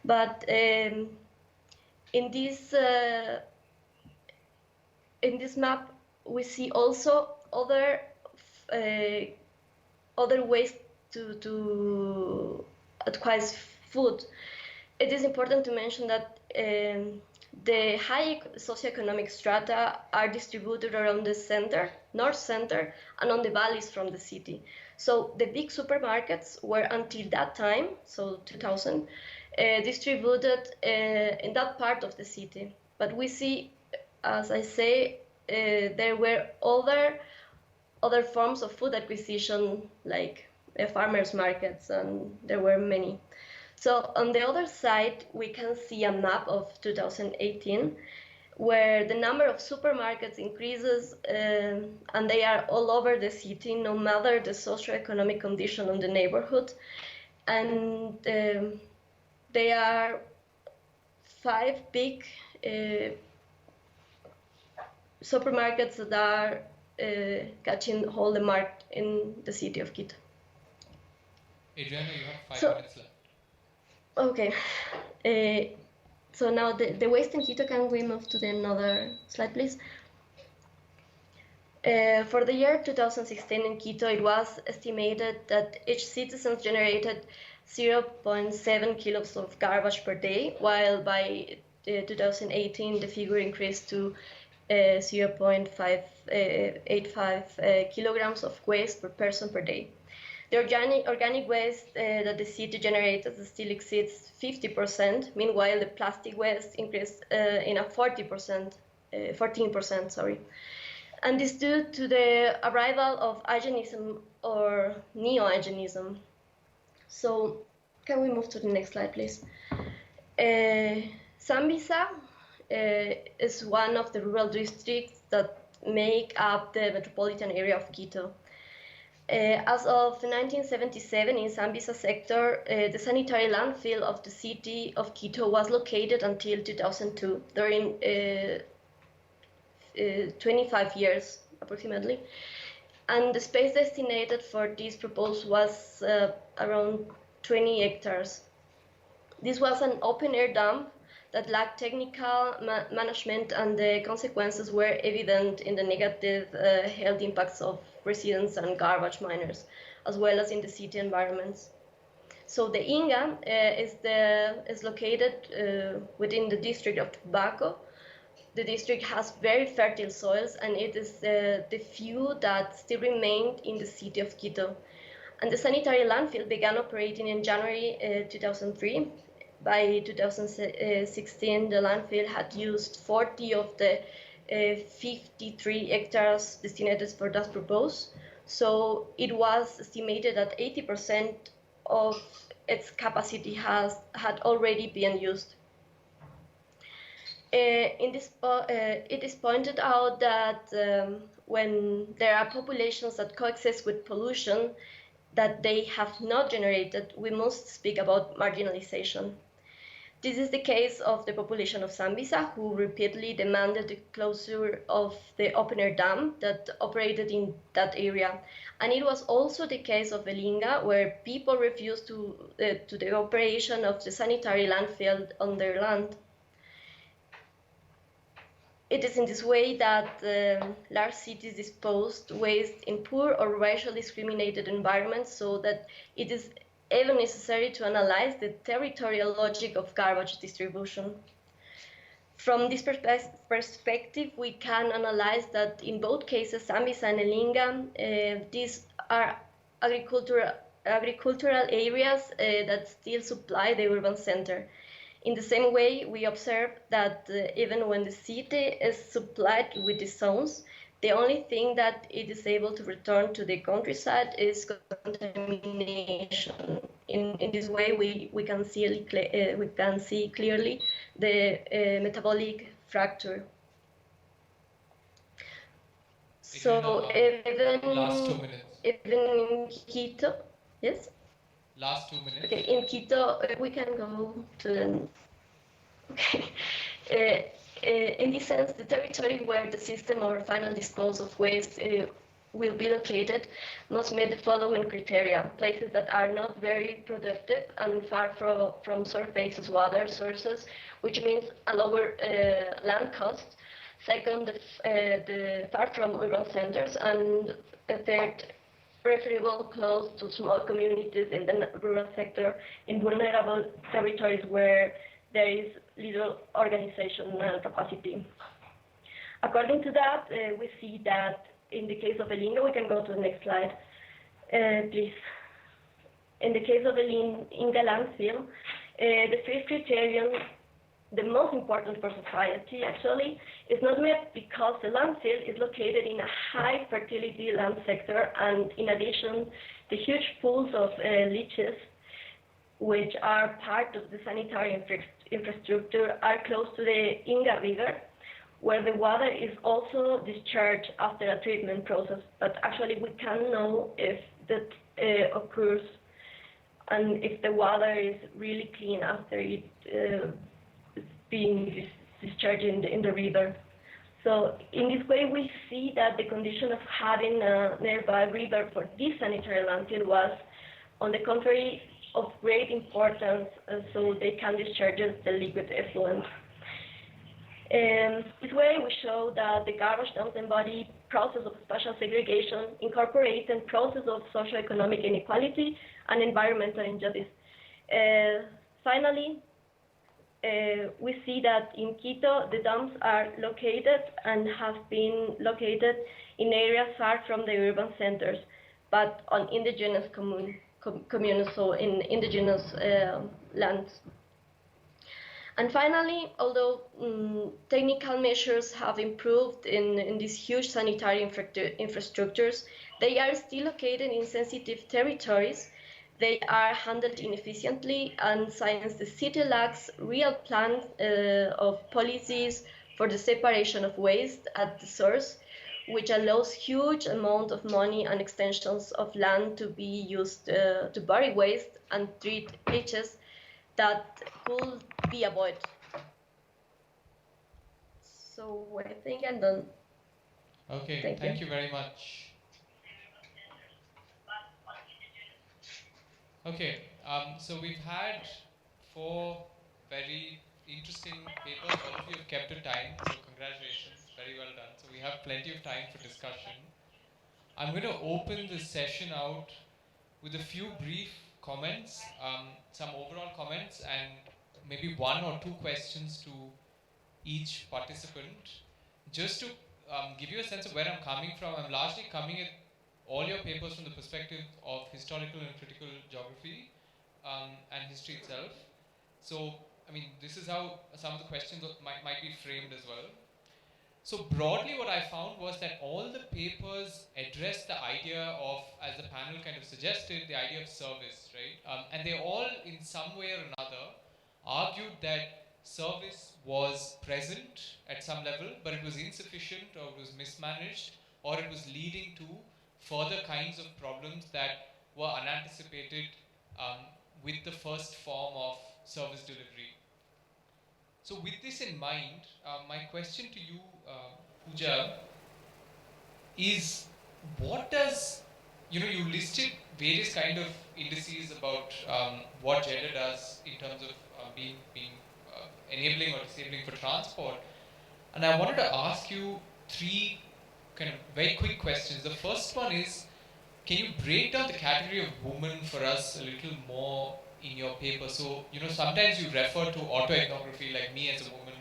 but in this map we see also other ways to acquire food. It is important to mention that the high socioeconomic strata are distributed around the center, north center, and on the valleys from the city. So the big supermarkets were until that time, so 2000, distributed in that part of the city. But we see, as I say, there were other forms of food acquisition, like farmers markets, and there were many. So on the other side, we can see a map of 2018 where the number of supermarkets increases and they are all over the city, no matter the socioeconomic condition of the neighborhood. And there are 5 big supermarkets that are catching all the market in the city of Quito. Adriana, you have 5 minutes left. Okay, so now the waste in Quito, can we move to the another slide, please? For the year 2016 in Quito, it was estimated that each citizen generated 0.7 kilos of garbage per day, while by 2018 the figure increased to 0.85 kilograms of waste per person per day. The organic waste that the city generated still exceeds 50%. Meanwhile, the plastic waste increased in a 14%. And this due to the arrival of hygienism or neo-hygienism. So, can we move to the next slide, please? Sambisa is one of the rural districts that make up the metropolitan area of Quito. As of 1977, in Sambisa sector, the sanitary landfill of the city of Quito was located until 2002, during 25 years approximately. And the space designated for this purpose was around 20 hectares. This was an open-air dump that lacked technical management, and the consequences were evident in the negative health impacts of residents and garbage miners, as well as in the city environments. So the Inga is located within the district of Tobacco. The district has very fertile soils, and it is the few that still remained in the city of Quito. And the sanitary landfill began operating in January 2003. By 2016, the landfill had used 40 of the 53 hectares designated for that purpose. So it was estimated that 80% of its capacity had already been used. It is pointed out that when there are populations that coexist with pollution that they have not generated, we must speak about marginalization. This is the case of the population of Sambisa, who repeatedly demanded the closure of the open-air dam that operated in that area. And it was also the case of Belinga, where people refused to the operation of the sanitary landfill on their land. It is in this way that large cities dispose waste in poor or racially discriminated environments, so that it is even necessary to analyze the territorial logic of garbage distribution. From this perspective, we can analyze that in both cases, Sambisa and Elinga, these are agricultural areas that still supply the urban center. In the same way, we observe that even when the city is supplied with these zones, the only thing that it is able to return to the countryside is contamination. In this way, we can see clearly the metabolic fracture. So last 2 minutes. Even in Quito, yes? Last 2 minutes. Okay, in Quito, we can go to the... Okay. In this sense, the territory where the system or final disposal of waste will be located must meet the following criteria: places that are not very productive and far from surface water sources, which means a lower land cost. Second, the far from urban centers, and third, preferable close to small communities in the rural sector in vulnerable territories where there is little organizational capacity. According to that, we see that in the case of El Inga, we can go to the next slide, please. In the case of El Inga landfill, the first criterion, the most important for society actually, is not met because the landfill is located in a high fertility land sector, and in addition, the huge pools of leaches, which are part of the sanitary infrastructure, are close to the Inga River, where the water is also discharged after a treatment process, but actually we can't know if that occurs and if the water is really clean after it being discharged in the river. So in this way, we see that the condition of having a nearby river for this sanitary landfill was, on the contrary, of great importance, so they can discharge the liquid effluent. This way, we show that the garbage dumps embody process of spatial segregation, incorporate and process of socioeconomic inequality and environmental injustice. Finally, we see that in Quito, the dumps are located and have been located in areas far from the urban centers, but on indigenous communes, so in indigenous lands. And finally, although technical measures have improved in these huge sanitary infrastructures, they are still located in sensitive territories. They are handled inefficiently, and since the city lacks real plans of policies for the separation of waste at the source, which allows huge amount of money and extensions of land to be used to bury waste and treat leaches that could be avoided. So I think I'm done. Okay, thank you very much. Okay, so we've had 4 very interesting papers. All of you have kept to time, so congratulations, very well done. So we have plenty of time for discussion. I'm going to open this session out with a few brief comments, some overall comments, and maybe 1 or 2 questions to each participant. Just to give you a sense of where I'm coming from, I'm largely coming at all your papers from the perspective of historical and critical geography and history itself. So, I mean, this is how some of the questions might be framed as well. So broadly what I found was that all the papers addressed the idea of, as the panel kind of suggested, the idea of service, right? And they all, in some way or another, argued that service was present at some level, but it was insufficient, or it was mismanaged, or it was leading to further kinds of problems that were unanticipated with the first form of service delivery. So with this in mind, my question to you, Pooja, is what does, you listed various kind of indices about what gender does in terms of being enabling or disabling for transport. And I wanted to ask you 3 kind of very quick questions. The first one is, can you break down the category of woman for us a little more in your paper? So, sometimes you refer to autoethnography, like me as a woman,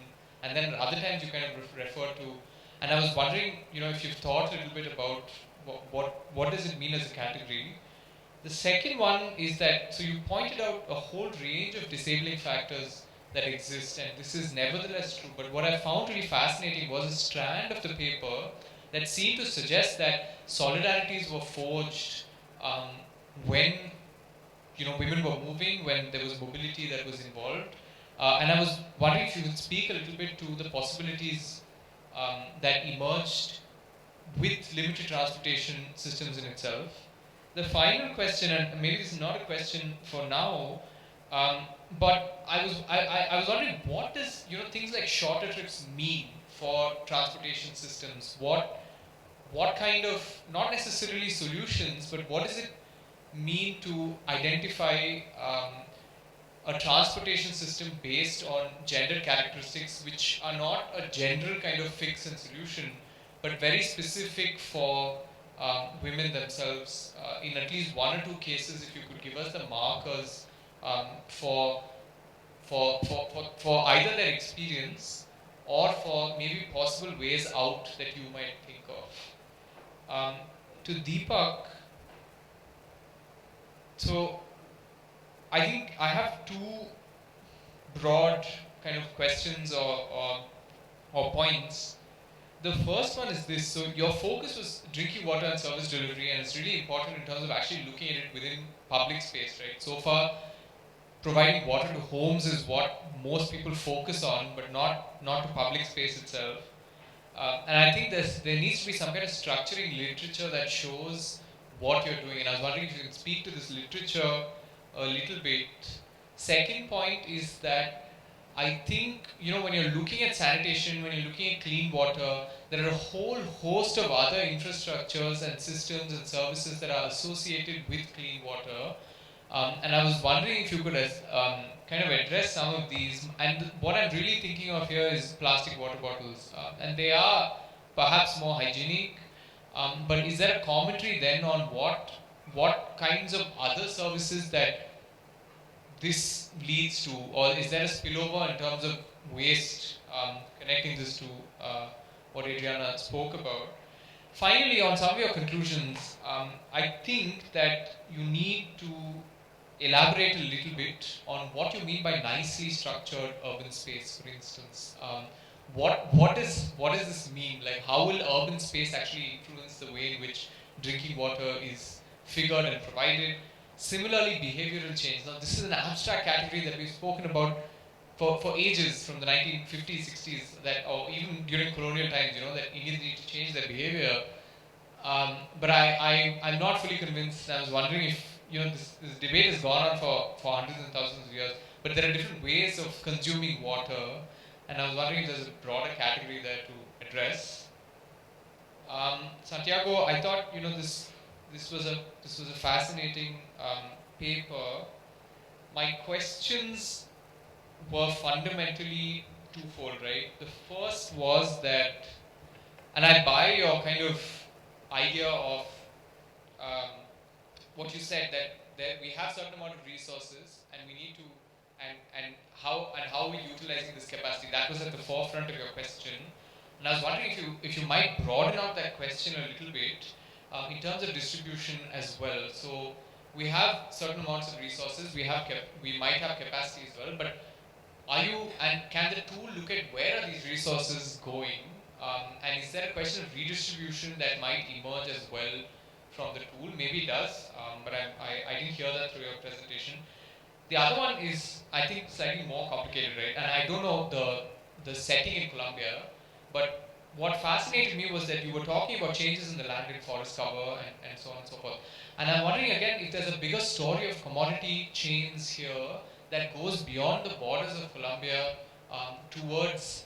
and then other times you kind of refer to, and I was wondering, if you've thought a little bit about what does it mean as a category. The second one is that, so you pointed out a whole range of disabling factors that exist, and this is nevertheless true. But what I found really fascinating was a strand of the paper that seemed to suggest that solidarities were forged when women were moving, when there was mobility that was involved. And I was wondering if you could speak a little bit to the possibilities that emerged with limited transportation systems in itself. The final question, and maybe this is not a question for now, but I was wondering, what does things like shorter trips mean for transportation systems? What kind of, not necessarily solutions, but what does it mean to identify a transportation system based on gender characteristics, which are not a general kind of fix and solution, but very specific for women themselves? In at least one or two cases, if you could give us the markers for either their experience or for maybe possible ways out that you might think of. To Deepak, so I think I have two broad kind of questions or points. The first one is this: so your focus was drinking water and service delivery, and it's really important in terms of actually looking at it within public space, right? So far, providing water to homes is what most people focus on, but not to public space itself. And I think there needs to be some kind of structuring literature that shows what you're doing. And I was wondering if you can speak to this literature a little bit. Second point is that I think, when you're looking at sanitation, when you're looking at clean water, there are a whole host of other infrastructures and systems and services that are associated with clean water. And I was wondering if you could kind of address some of these. And what I'm really thinking of here is plastic water bottles. And they are perhaps more hygienic. But is there a commentary then on what kinds of other services that this leads to, or is there a spillover in terms of waste, connecting this to what Adriana spoke about? Finally, on some of your conclusions, I think that you need to elaborate a little bit on what you mean by nicely structured urban space, for instance. What does this mean? Like, how will urban space actually influence the way in which drinking water is figured and provided? Similarly, behavioral change. Now, this is an abstract category that we've spoken about for ages, from the 1950s, 60s, or even during colonial times, that Indians need to change their behavior. But I'm not fully convinced. I was wondering if, this debate has gone on for hundreds and thousands of years, but there are different ways of consuming water, and I was wondering if there's a broader category there to address. Santiago, I thought, this was a fascinating paper. My questions were fundamentally twofold, right? The first was that, and I buy your kind of idea of what you said, that we have certain amount of resources and we need to, and how we're utilizing this capacity. That was at the forefront of your question. And I was wondering if you might broaden out that question a little bit in terms of distribution as well. So we have certain amounts of resources, we might have capacity as well, but can the tool look at where are these resources going? And is there a question of redistribution that might emerge as well from the tool? Maybe it does, but I didn't hear that through your presentation. The other one is, I think, slightly more complicated, right? And I don't know the setting in Colombia, but what fascinated me was that you were talking about changes in the land and forest cover and so on and so forth. And I'm wondering again if there's a bigger story of commodity chains here that goes beyond the borders of Colombia towards,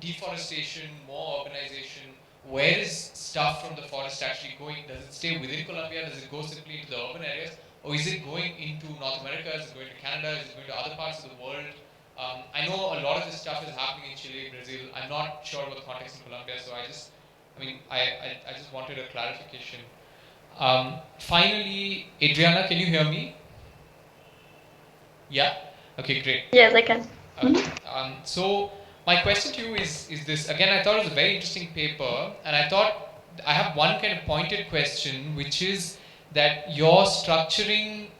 deforestation, more urbanization. Where is stuff from the forest actually going? Does it stay within Colombia? Does it go simply into the urban areas? Or is it going into North America? Is it going to Canada? Is it going to other parts of the world? I know a lot of this stuff is happening in Chile, Brazil. I'm not sure about the context in Colombia, so I just wanted a clarification. Finally, Adriana, can you hear me? Yeah? Okay, great. Yes, I can. So my question to you is this. Again, I thought it was a very interesting paper, and I thought I have one kind of pointed question, which is that your structuring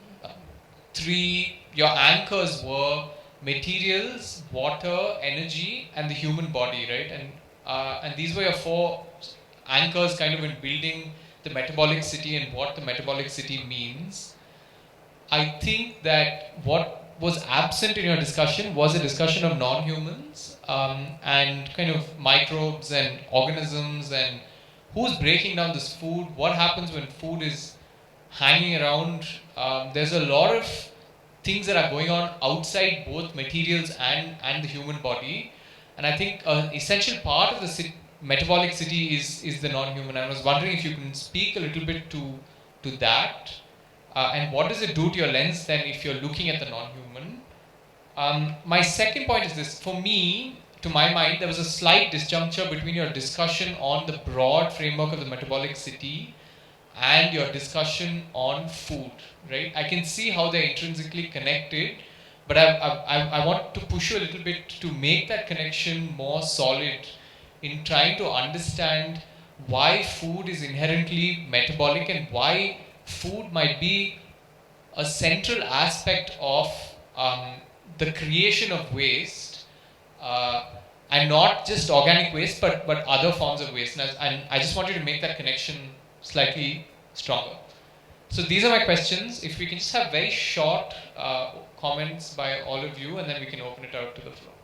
your anchors were materials, water, energy, and the human body, right? And these were your four anchors kind of in building the metabolic city and what the metabolic city means. I think that what was absent in your discussion was a discussion of non-humans and kind of microbes and organisms and who's breaking down this food, what happens when food is hanging around. There's a lot of things that are going on outside both materials and the human body. And I think an essential part of the metabolic city is the non-human. I was wondering if you can speak a little bit to that. And what does it do to your lens then if you're looking at the non-human? My second point is this. For me, to my mind, there was a slight disjuncture between your discussion on the broad framework of the metabolic city and your discussion on food, right? I can see how they're intrinsically connected, but I want to push you a little bit to make that connection more solid in trying to understand why food is inherently metabolic and why food might be a central aspect of the creation of waste, and not just organic waste, but other forms of waste. And I just want you to make that connection slightly stronger. So these are my questions. If we can just have very short comments by all of you, and then we can open it out to the floor.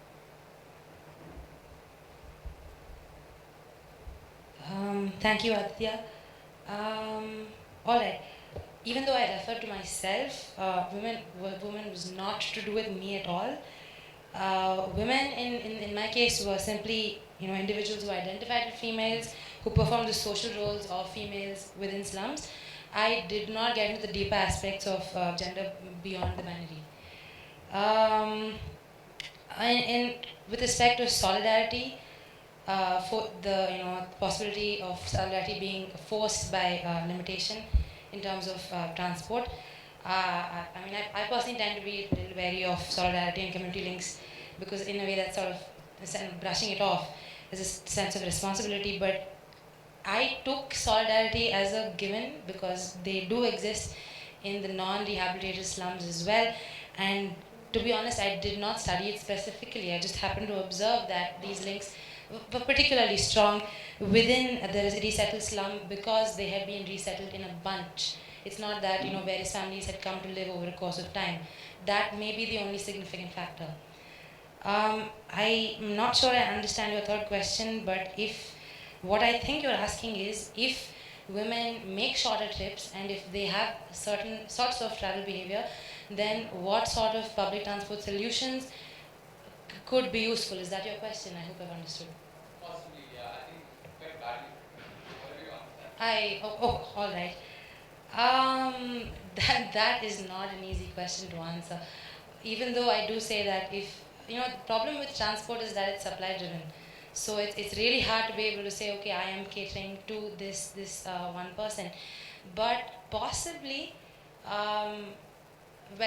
Thank you, Aditya. All right. Even though I refer to myself, women was not to do with me at all. Women, in my case, were simply individuals who identified with females, who performed the social roles of females within slums. I did not get into the deeper aspects of gender beyond the binary. With respect to solidarity, for the possibility of solidarity being forced by limitation in terms of transport. I personally tend to be a little wary of solidarity and community links because in a way that's sort of brushing it off as a sense of responsibility, but I took solidarity as a given because they do exist in the non-rehabilitated slums as well, and to be honest, I did not study it specifically. I just happened to observe that these links were particularly strong within the resettled slum because they had been resettled in a bunch. It's not that various families had come to live over a course of time. That may be the only significant factor. I'm not sure I understand your third question, but what I think you're asking is if women make shorter trips and if they have certain sorts of travel behavior, then what sort of public transport solutions could be useful? Is that your question? I hope I've understood. Possibly, yeah. I think quite badly. Whatever you understand. All right. That is not an easy question to answer. Even though I do say that if the problem with transport is that it's supply driven. So it's really hard to be able to say, okay, I am catering to this one person. But possibly,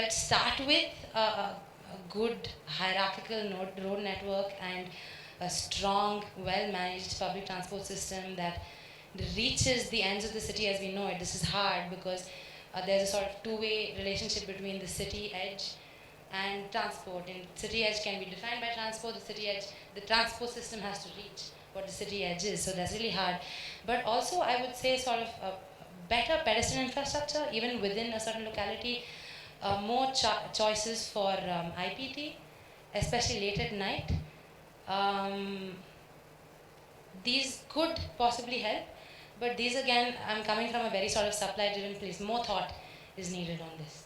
start with a good hierarchical road network and a strong, well-managed public transport system that reaches the ends of the city as we know it. This is hard because there's a sort of two-way relationship between the city edge and transport. And city edge can be defined by transport. The transport system has to reach what the city edge is. So that's really hard. But also, I would say sort of a better pedestrian infrastructure, even within a certain locality. More choices for IPT, especially late at night. These could possibly help, but these again, I'm coming from a very sort of supply-driven place. More thought is needed on this.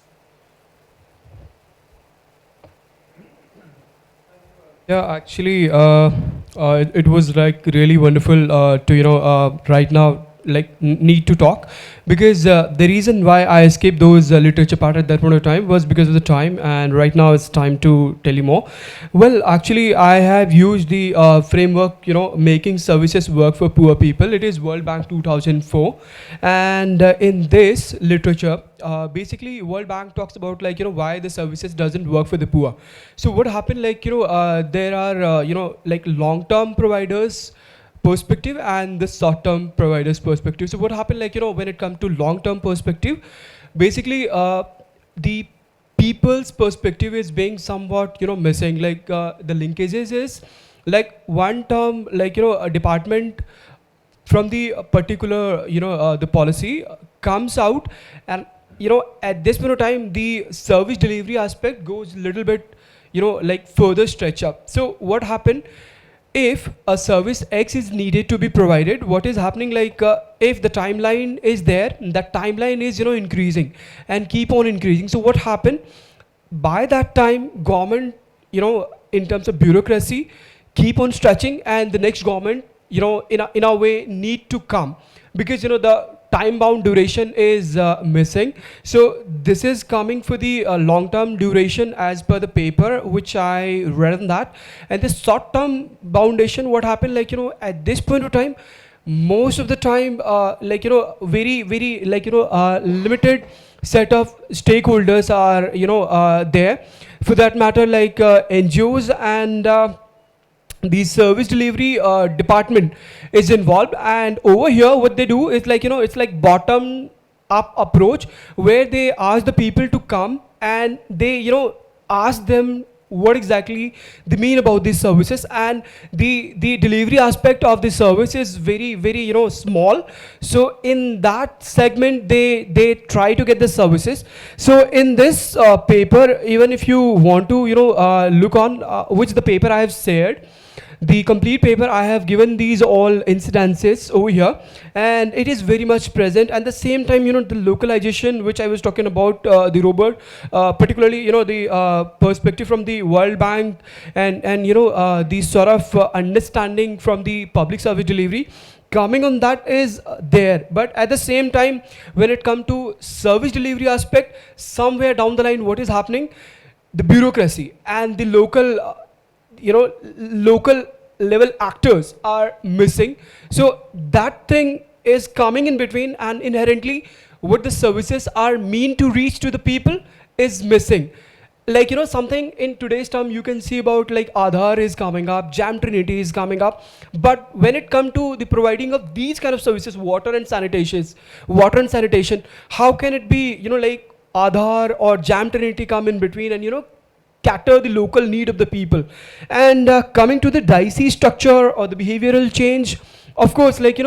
Yeah, actually, it was like really wonderful to right now need to talk because the reason why I escaped those literature part at that point of time was because of the time, and right now it's time to tell you more. Well, actually, I have used the framework, making services work for poor people. It is World Bank 2004, and in this literature, basically World Bank talks about why the services doesn't work for the poor. So what happened, there are long-term providers perspective and the short-term providers perspective. So what happened, when it comes to long-term perspective, basically the people's perspective is being somewhat, missing. Like the linkages is like one term, like, a department from the particular, the policy comes out, and, at this point of time, the service delivery aspect goes a little bit, like further stretch up. So what happened? If a service X is needed to be provided, what is happening, like if the timeline is there, that timeline is, increasing and keep on increasing. So what happened? By that time, government, in terms of bureaucracy, keep on stretching, and the next government, in a way need to come, because, the time bound duration is missing. So this is coming for the long term duration as per the paper which I read on that. And the short term foundation, what happened, like, at this point of time, most of the time, like, very, like, limited set of stakeholders are, there. For that matter, like NGOs and the service delivery department is involved. And over here what they do is, like, it's like bottom up approach, where they ask the people to come and they, ask them what exactly they mean about these services, and the delivery aspect of the service is very, very, small. So in that segment they try to get the services. So in this paper, even if you want to, look on which the paper I have shared, the complete paper, I have given these all incidences over here, and it is very much present. And the same time, the localization which I was talking about, the Robert, particularly, the perspective from the World Bank, and the sort of understanding from the public service delivery coming on that is there. But at the same time, when it comes to service delivery aspect, somewhere down the line, what is happening? The bureaucracy and the local local level actors are missing. So that thing is coming in between, and inherently what the services are mean to reach to the people is missing. Like, something in today's term you can see about, like, Aadhaar is coming up, Jam Trinity is coming up. But when it comes to the providing of these kind of services, water and sanitation, how can it be, like Aadhaar or Jam Trinity come in between and, cater the local need of the people? And coming to the dicey structure or the behavioral change, of course, like,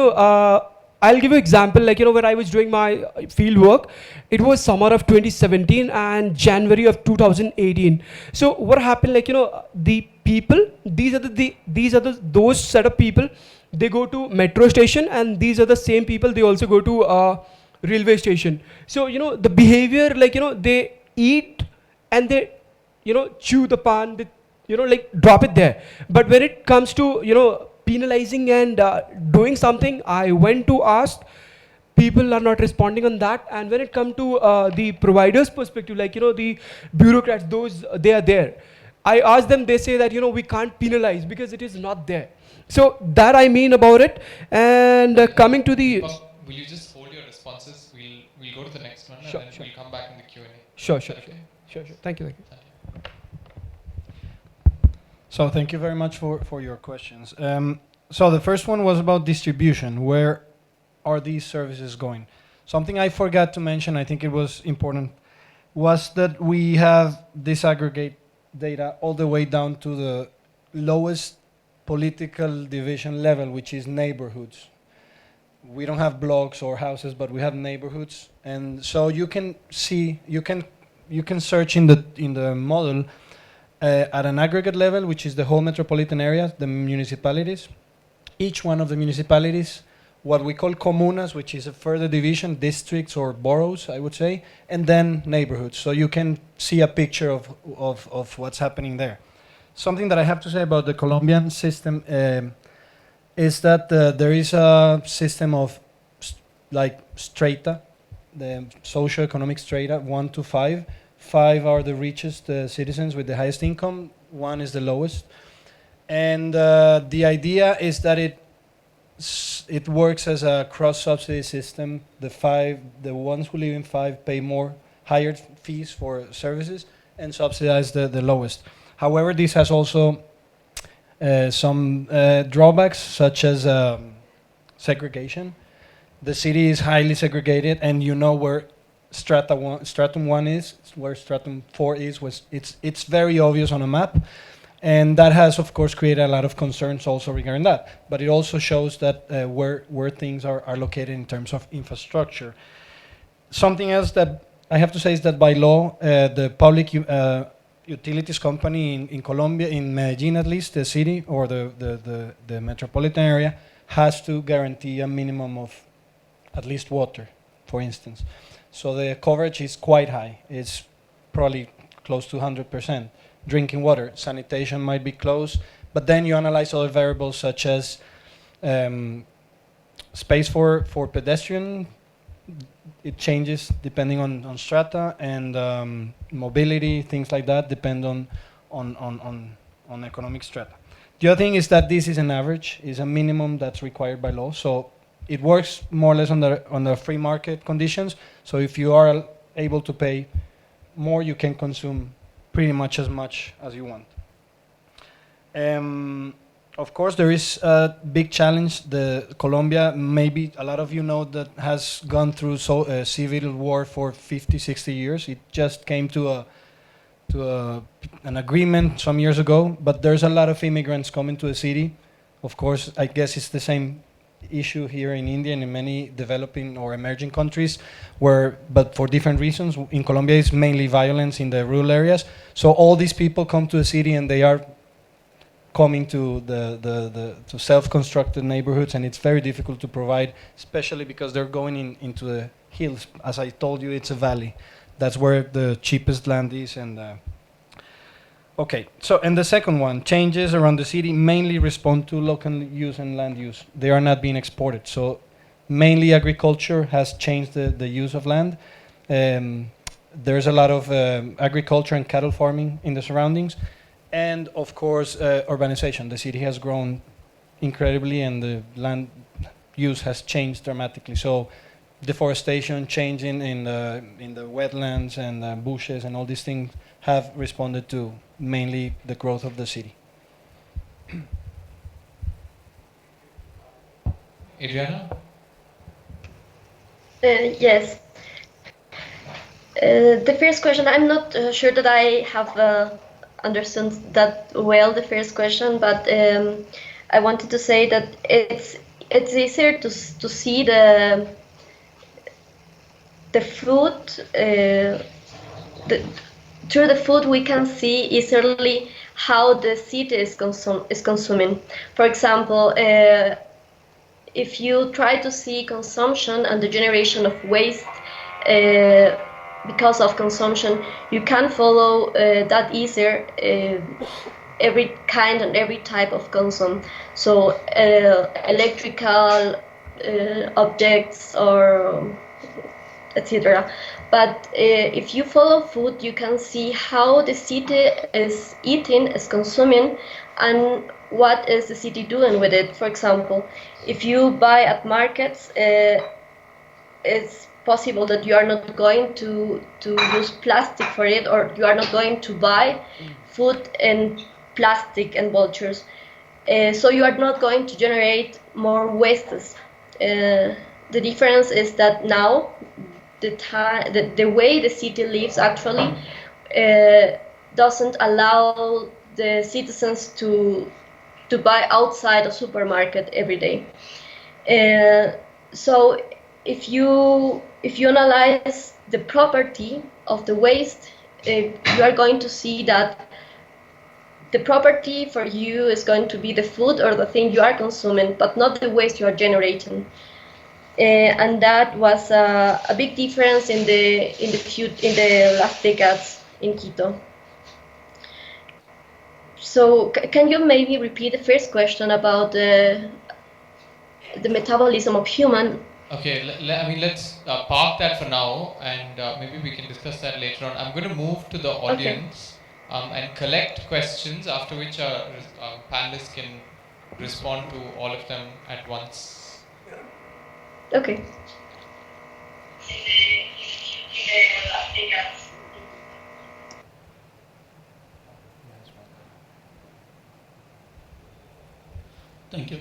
I'll give you example, like, when I was doing my field work, it was summer of 2017 and January of 2018. So what happened, like, the people, these are those set of people, they go to metro station, and these are the same people, they also go to railway station. So, the behavior, like, they eat and they, chew the pan, they, like, drop it there. But when it comes to, penalizing and doing something, I went to ask, people are not responding on that. And when it comes to the provider's perspective, like, the bureaucrats, those, they are there. I asked them, they say that, we can't penalize because it is not there. So that I mean about it. And coming to the... Deepak, will you just hold your responses? We'll go to the next one, Sure, and then sure. we'll come back in the Q&A. Sure. Okay. Sure. Thank you. So thank you very much for your questions. So the first one was about distribution. Where are these services going? Something I forgot to mention, I think it was important, was that we have disaggregate data all the way down to the lowest political division level, which is neighborhoods. We don't have blocks or houses, but we have neighborhoods. And so you can see, you can search in the model at an aggregate level, which is the whole metropolitan area, the municipalities. Each one of the municipalities, what we call comunas, which is a further division, districts or boroughs, I would say, and then neighborhoods. So you can see a picture of what's happening there. Something that I have to say about the Colombian system is that there is a system of like strata, the socio-economic strata, 1 to 5. 5 are the richest citizens with the highest income, 1 is the lowest. And the idea is that it works as a cross-subsidy system. The ones who live in 5 pay higher fees for services and subsidize the lowest. However, this has also some drawbacks, such as segregation. The city is highly segregated, and you know where stratum 1 is, where stratum 4 is, it's very obvious on a map. And that has, of course, created a lot of concerns also regarding that. But it also shows that where things are located in terms of infrastructure. Something else that I have to say is that by law, the public utilities company in Colombia, in Medellin at least, the city or the metropolitan area, has to guarantee a minimum of at least water, for instance. So the coverage is quite high. It's probably close to 100%. Drinking water, sanitation might be close, but then you analyze other variables such as space for pedestrian. It changes depending on strata, and mobility, things like that depend on economic strata. The other thing is that this is an average, is a minimum that's required by law. So it works more or less on the free market conditions. So if you are able to pay more, you can consume pretty much as you want. Of course, there is a big challenge. Colombia, maybe a lot of you know, that has gone through civil war for 50, 60 years. It just came to an agreement some years ago, but there's a lot of immigrants coming to the city. Of course, I guess it's the same issue here in India and in many developing or emerging countries, but for different reasons. In Colombia, it's mainly violence in the rural areas. So all these people come to the city, and they are coming to to self-constructed neighborhoods, and it's very difficult to provide, especially because they're going into the hills. As I told you, it's a valley. That's where the cheapest land is. And okay, so and the second one, changes around the city mainly respond to local use and land use. They are not being exported. So mainly agriculture has changed the use of land. There's a lot of agriculture and cattle farming in the surroundings. And of course, urbanization. The city has grown incredibly, and the land use has changed dramatically. So deforestation, changing in the wetlands and bushes and all these things have responded to mainly the growth of the city. Adriana? Yes. The first question, I'm not sure that I have understood that well, the first question, but I wanted to say that it's easier to see the food, through the food we can see easily how the city is consuming. For example, if you try to see consumption and the generation of waste because of consumption, you can follow that easier every kind and every type of consumption. So electrical objects or etc. But if you follow food, you can see how the city is eating, is consuming, and what is the city doing with it. For example, if you buy at markets, it's possible that you are not going to use plastic for it, or you are not going to buy food in plastic and vultures. So you are not going to generate more wastes. The difference is that now the way the city lives actually doesn't allow the citizens to buy outside a supermarket every day. So if you analyze the property of the waste, you are going to see that the property for you is going to be the food or the thing you are consuming, but not the waste you are generating. And that was a big difference in the last decades in Quito. So can you maybe repeat the first question about the metabolism of human? Okay, let's park that for now, and maybe we can discuss that later on. I'm going to move to the audience and collect questions, after which our panelists can respond to all of them at once. Okay. Thank you.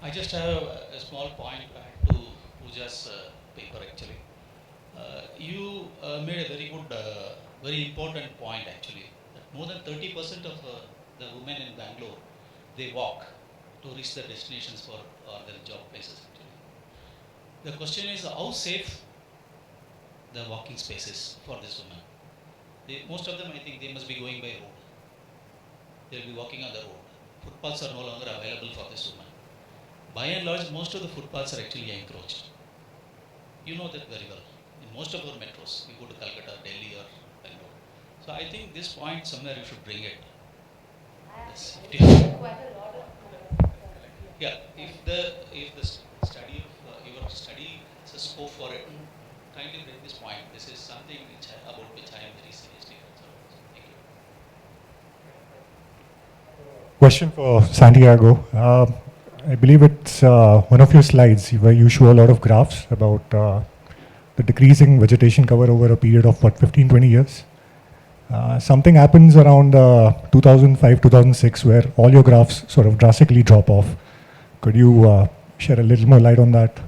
I just have a small point back to Pooja's paper actually. You made a very good, very important point actually. That more than 30% of the women in Bangalore, they walk to reach their destinations for their job places actually. The question is how safe the walking spaces for these women. Most of them, I think, they must be going by road. They will be walking on the road. Footpaths are no longer available for this woman. By and large, most of the footpaths are actually encroached. You know that very well. In most of our metros, you go to Calcutta, Delhi or Bangalore. So I think this point somewhere you should bring it. Yes. Yeah, if the study of your study is a scope for it, kindly bring this point. This is something about which I am very seriously concerned. Thank you. Question for Santiago. I believe it's one of your slides where you show a lot of graphs about the decreasing vegetation cover over a period of 15-20 years. Something happens around 2005-2006 where all your graphs sort of drastically drop off. Could you shed a little more light on that?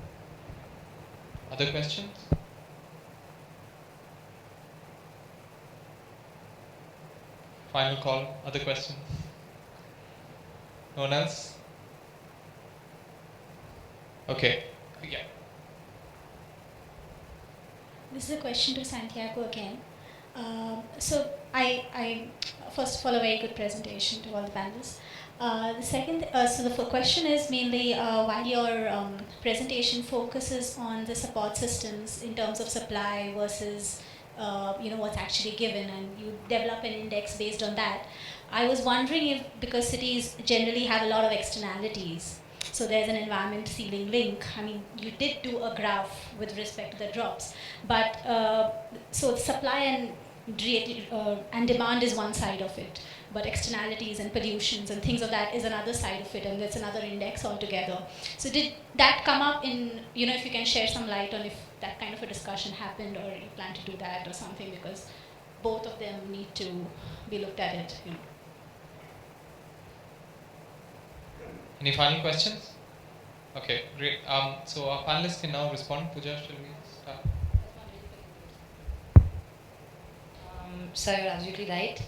Other questions? Final call. Other questions? No one else? Okay. Yeah. This is a question to Santiago again. So I first of all, a very good presentation to all the panelists. The second, so the question is mainly while your presentation focuses on the support systems in terms of supply versus what's actually given, and you develop an index based on that. I was wondering if, because cities generally have a lot of externalities, so there's an environment ceiling link. I mean, you did do a graph with respect to the drops, but so supply and demand is one side of it, but externalities and pollutions and things of that is another side of it, and that's another index altogether. So did that come up in, if you can share some light on if that kind of a discussion happened, or you plan to do that or something, because both of them need to be looked at it. Any final questions? Okay, great. So our panelists can now respond. Pooja, shall we start? So you're absolutely right.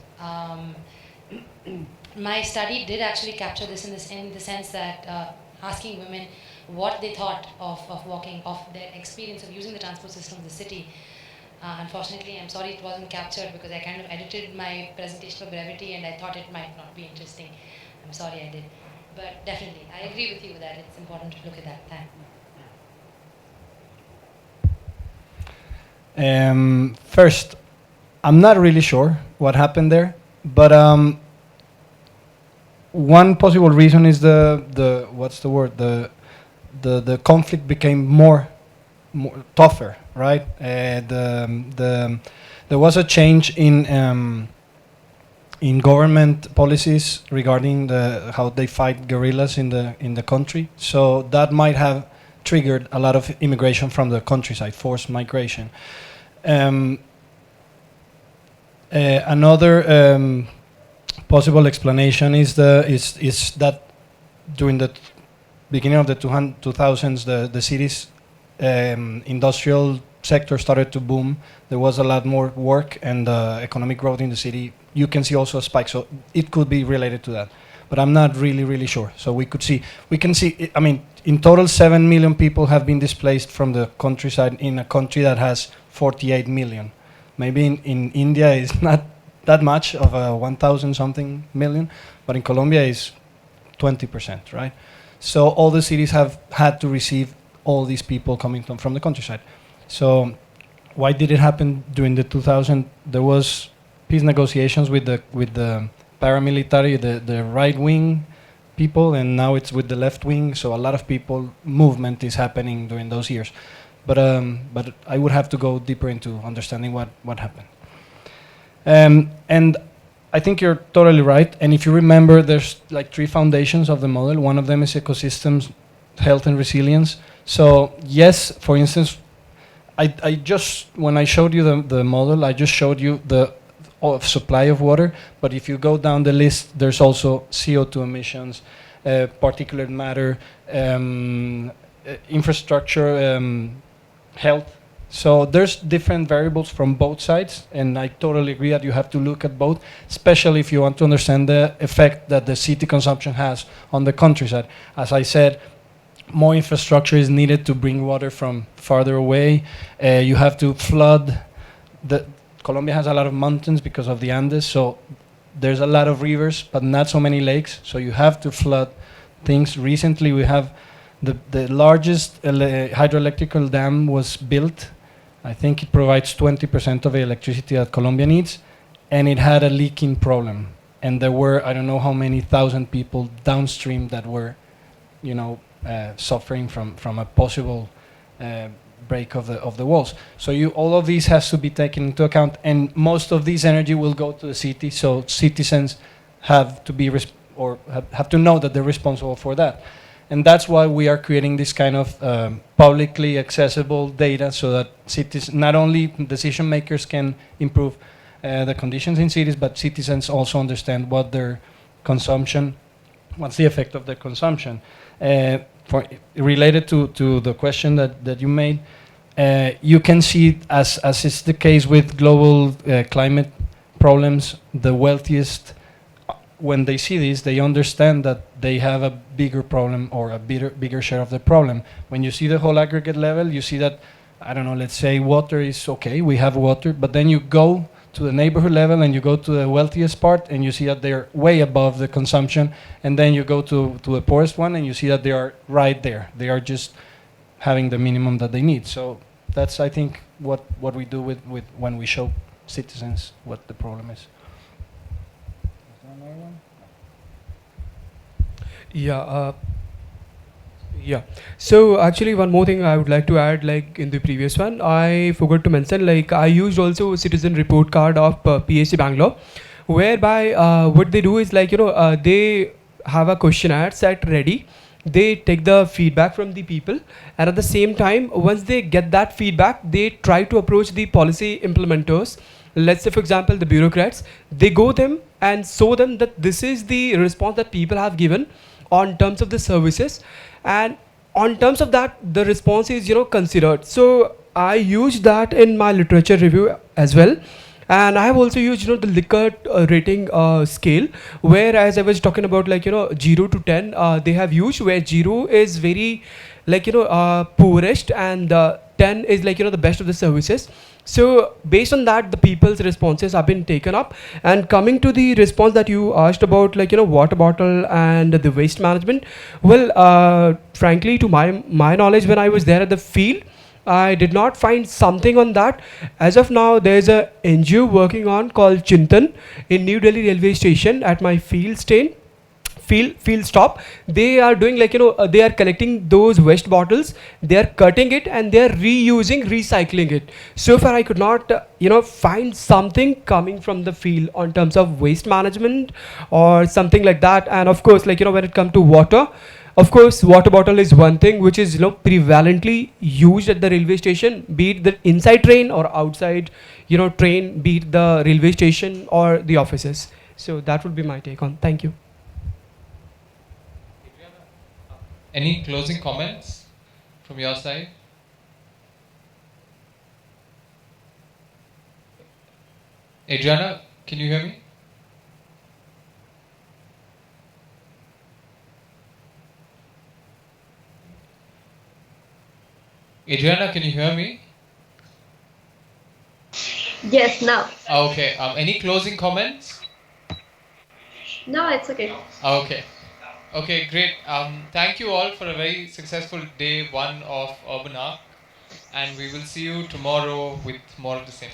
My study did actually capture this in the sense that asking women what they thought of walking, of their experience of using the transport system of the city. Unfortunately, I'm sorry it wasn't captured because I kind of edited my presentation for brevity and I thought it might not be interesting. I'm sorry I did. But definitely, I agree with you that it's important to look at that. Thanks. First, I'm not really sure what happened there, but one possible reason is the what's the word, the conflict became more tougher, right? There was a change in government policies regarding how they fight guerrillas in the country, so that might have triggered a lot of immigration from the countryside, forced migration. Another possible explanation is that during the beginning of the 2000s, the city's industrial sector started to boom. There was a lot more work and economic growth in the city. You can see also a spike, so it could be related to that. But I'm not really sure. So we can see. I mean, in total, 7 million people have been displaced from the countryside in a country that has 48 million. Maybe in India it's not that much of 1,000 something million, but in Colombia is 20%, right? So all the cities have had to receive all these people coming from the countryside. So why did it happen during the 2000? There was peace negotiations with the paramilitary, the right wing people, and now it's with the left wing. So a lot of movement is happening during those years. But I would have to go deeper into understanding what happened. And I think you're totally right. And if you remember, there's like 3 foundations of the model. One of them is ecosystems, health and resilience. So yes, for instance, I just, when I showed you the model, I just showed you the supply of water. But if you go down the list, there's also CO2 emissions, particulate matter, infrastructure, health. So there's different variables from both sides, and I totally agree that you have to look at both, especially if you want to understand the effect that the city consumption has on the countryside. As I said, more infrastructure is needed to bring water from farther away. You have to flood. Colombia has a lot of mountains because of the Andes, so there's a lot of rivers, but not so many lakes, so you have to flood things. Recently, we have the largest hydroelectrical dam was built. I think it provides 20% of the electricity that Colombia needs, and it had a leaking problem. And there were, I don't know how many thousand people downstream that were, suffering from a possible break of the walls. So all of these has to be taken into account, and most of this energy will go to the city. So citizens have to be have to know that they're responsible for that, and that's why we are creating this kind of publicly accessible data, so that cities, not only decision makers, can improve the conditions in cities, but citizens also understand what their consumption, what's the effect of their consumption. Related to the question that you made, you can see, as is the case with global climate problems, the wealthiest, when they see this, they understand that they have a bigger problem, or a bigger share of the problem. When you see the whole aggregate level, you see that, I don't know, let's say water is okay, we have water, but then you go to the neighborhood level and you go to the wealthiest part and you see that they're way above the consumption, and then you go to the poorest one and you see that they are right there. They are just having the minimum that they need. So that's, I think, what we do with when we show citizens what the problem is. Yeah. So actually, one more thing I would like to add, like in the previous one, I forgot to mention, like I used also a citizen report card of PSC Bangalore, whereby what they do is, like, they have a questionnaire set ready. They take the feedback from the people, and at the same time, once they get that feedback, they try to approach the policy implementers. Let's say, for example, the bureaucrats. They go them and show them that this is the response that people have given on terms of the services, and on terms of that, the response is considered. So I used that in my literature review as well, and I have also used the Likert rating scale, where, as I was talking about, like 0 to 10, they have used, where 0 is very, like poorest, and 10 is, like the best of the services. So based on that, the people's responses have been taken up. And coming to the response that you asked about, like water bottle and the waste management, well, frankly, to my knowledge, when I was there at the field, I did not find something on that. As of now, there's a NGO working on called Chintan in New Delhi railway station at my field stop. They are doing, like they are collecting those waste bottles, they are cutting it, and they are recycling it. So far I could not find something coming from the field on terms of waste management or something like that. And of course, like when it comes to water, of course, water bottle is one thing which is prevalently used at the railway station, be it the inside train or outside train, be it the railway station or the offices. So that would be my take on. Thank you. Any closing comments from your side? Adriana, can you hear me? Adriana, can you hear me? Yes, now. Okay. Any closing comments? No, it's okay. Okay. Okay, great. Thank you all for a very successful day one of Urban Arc, and we will see you tomorrow with more of the same.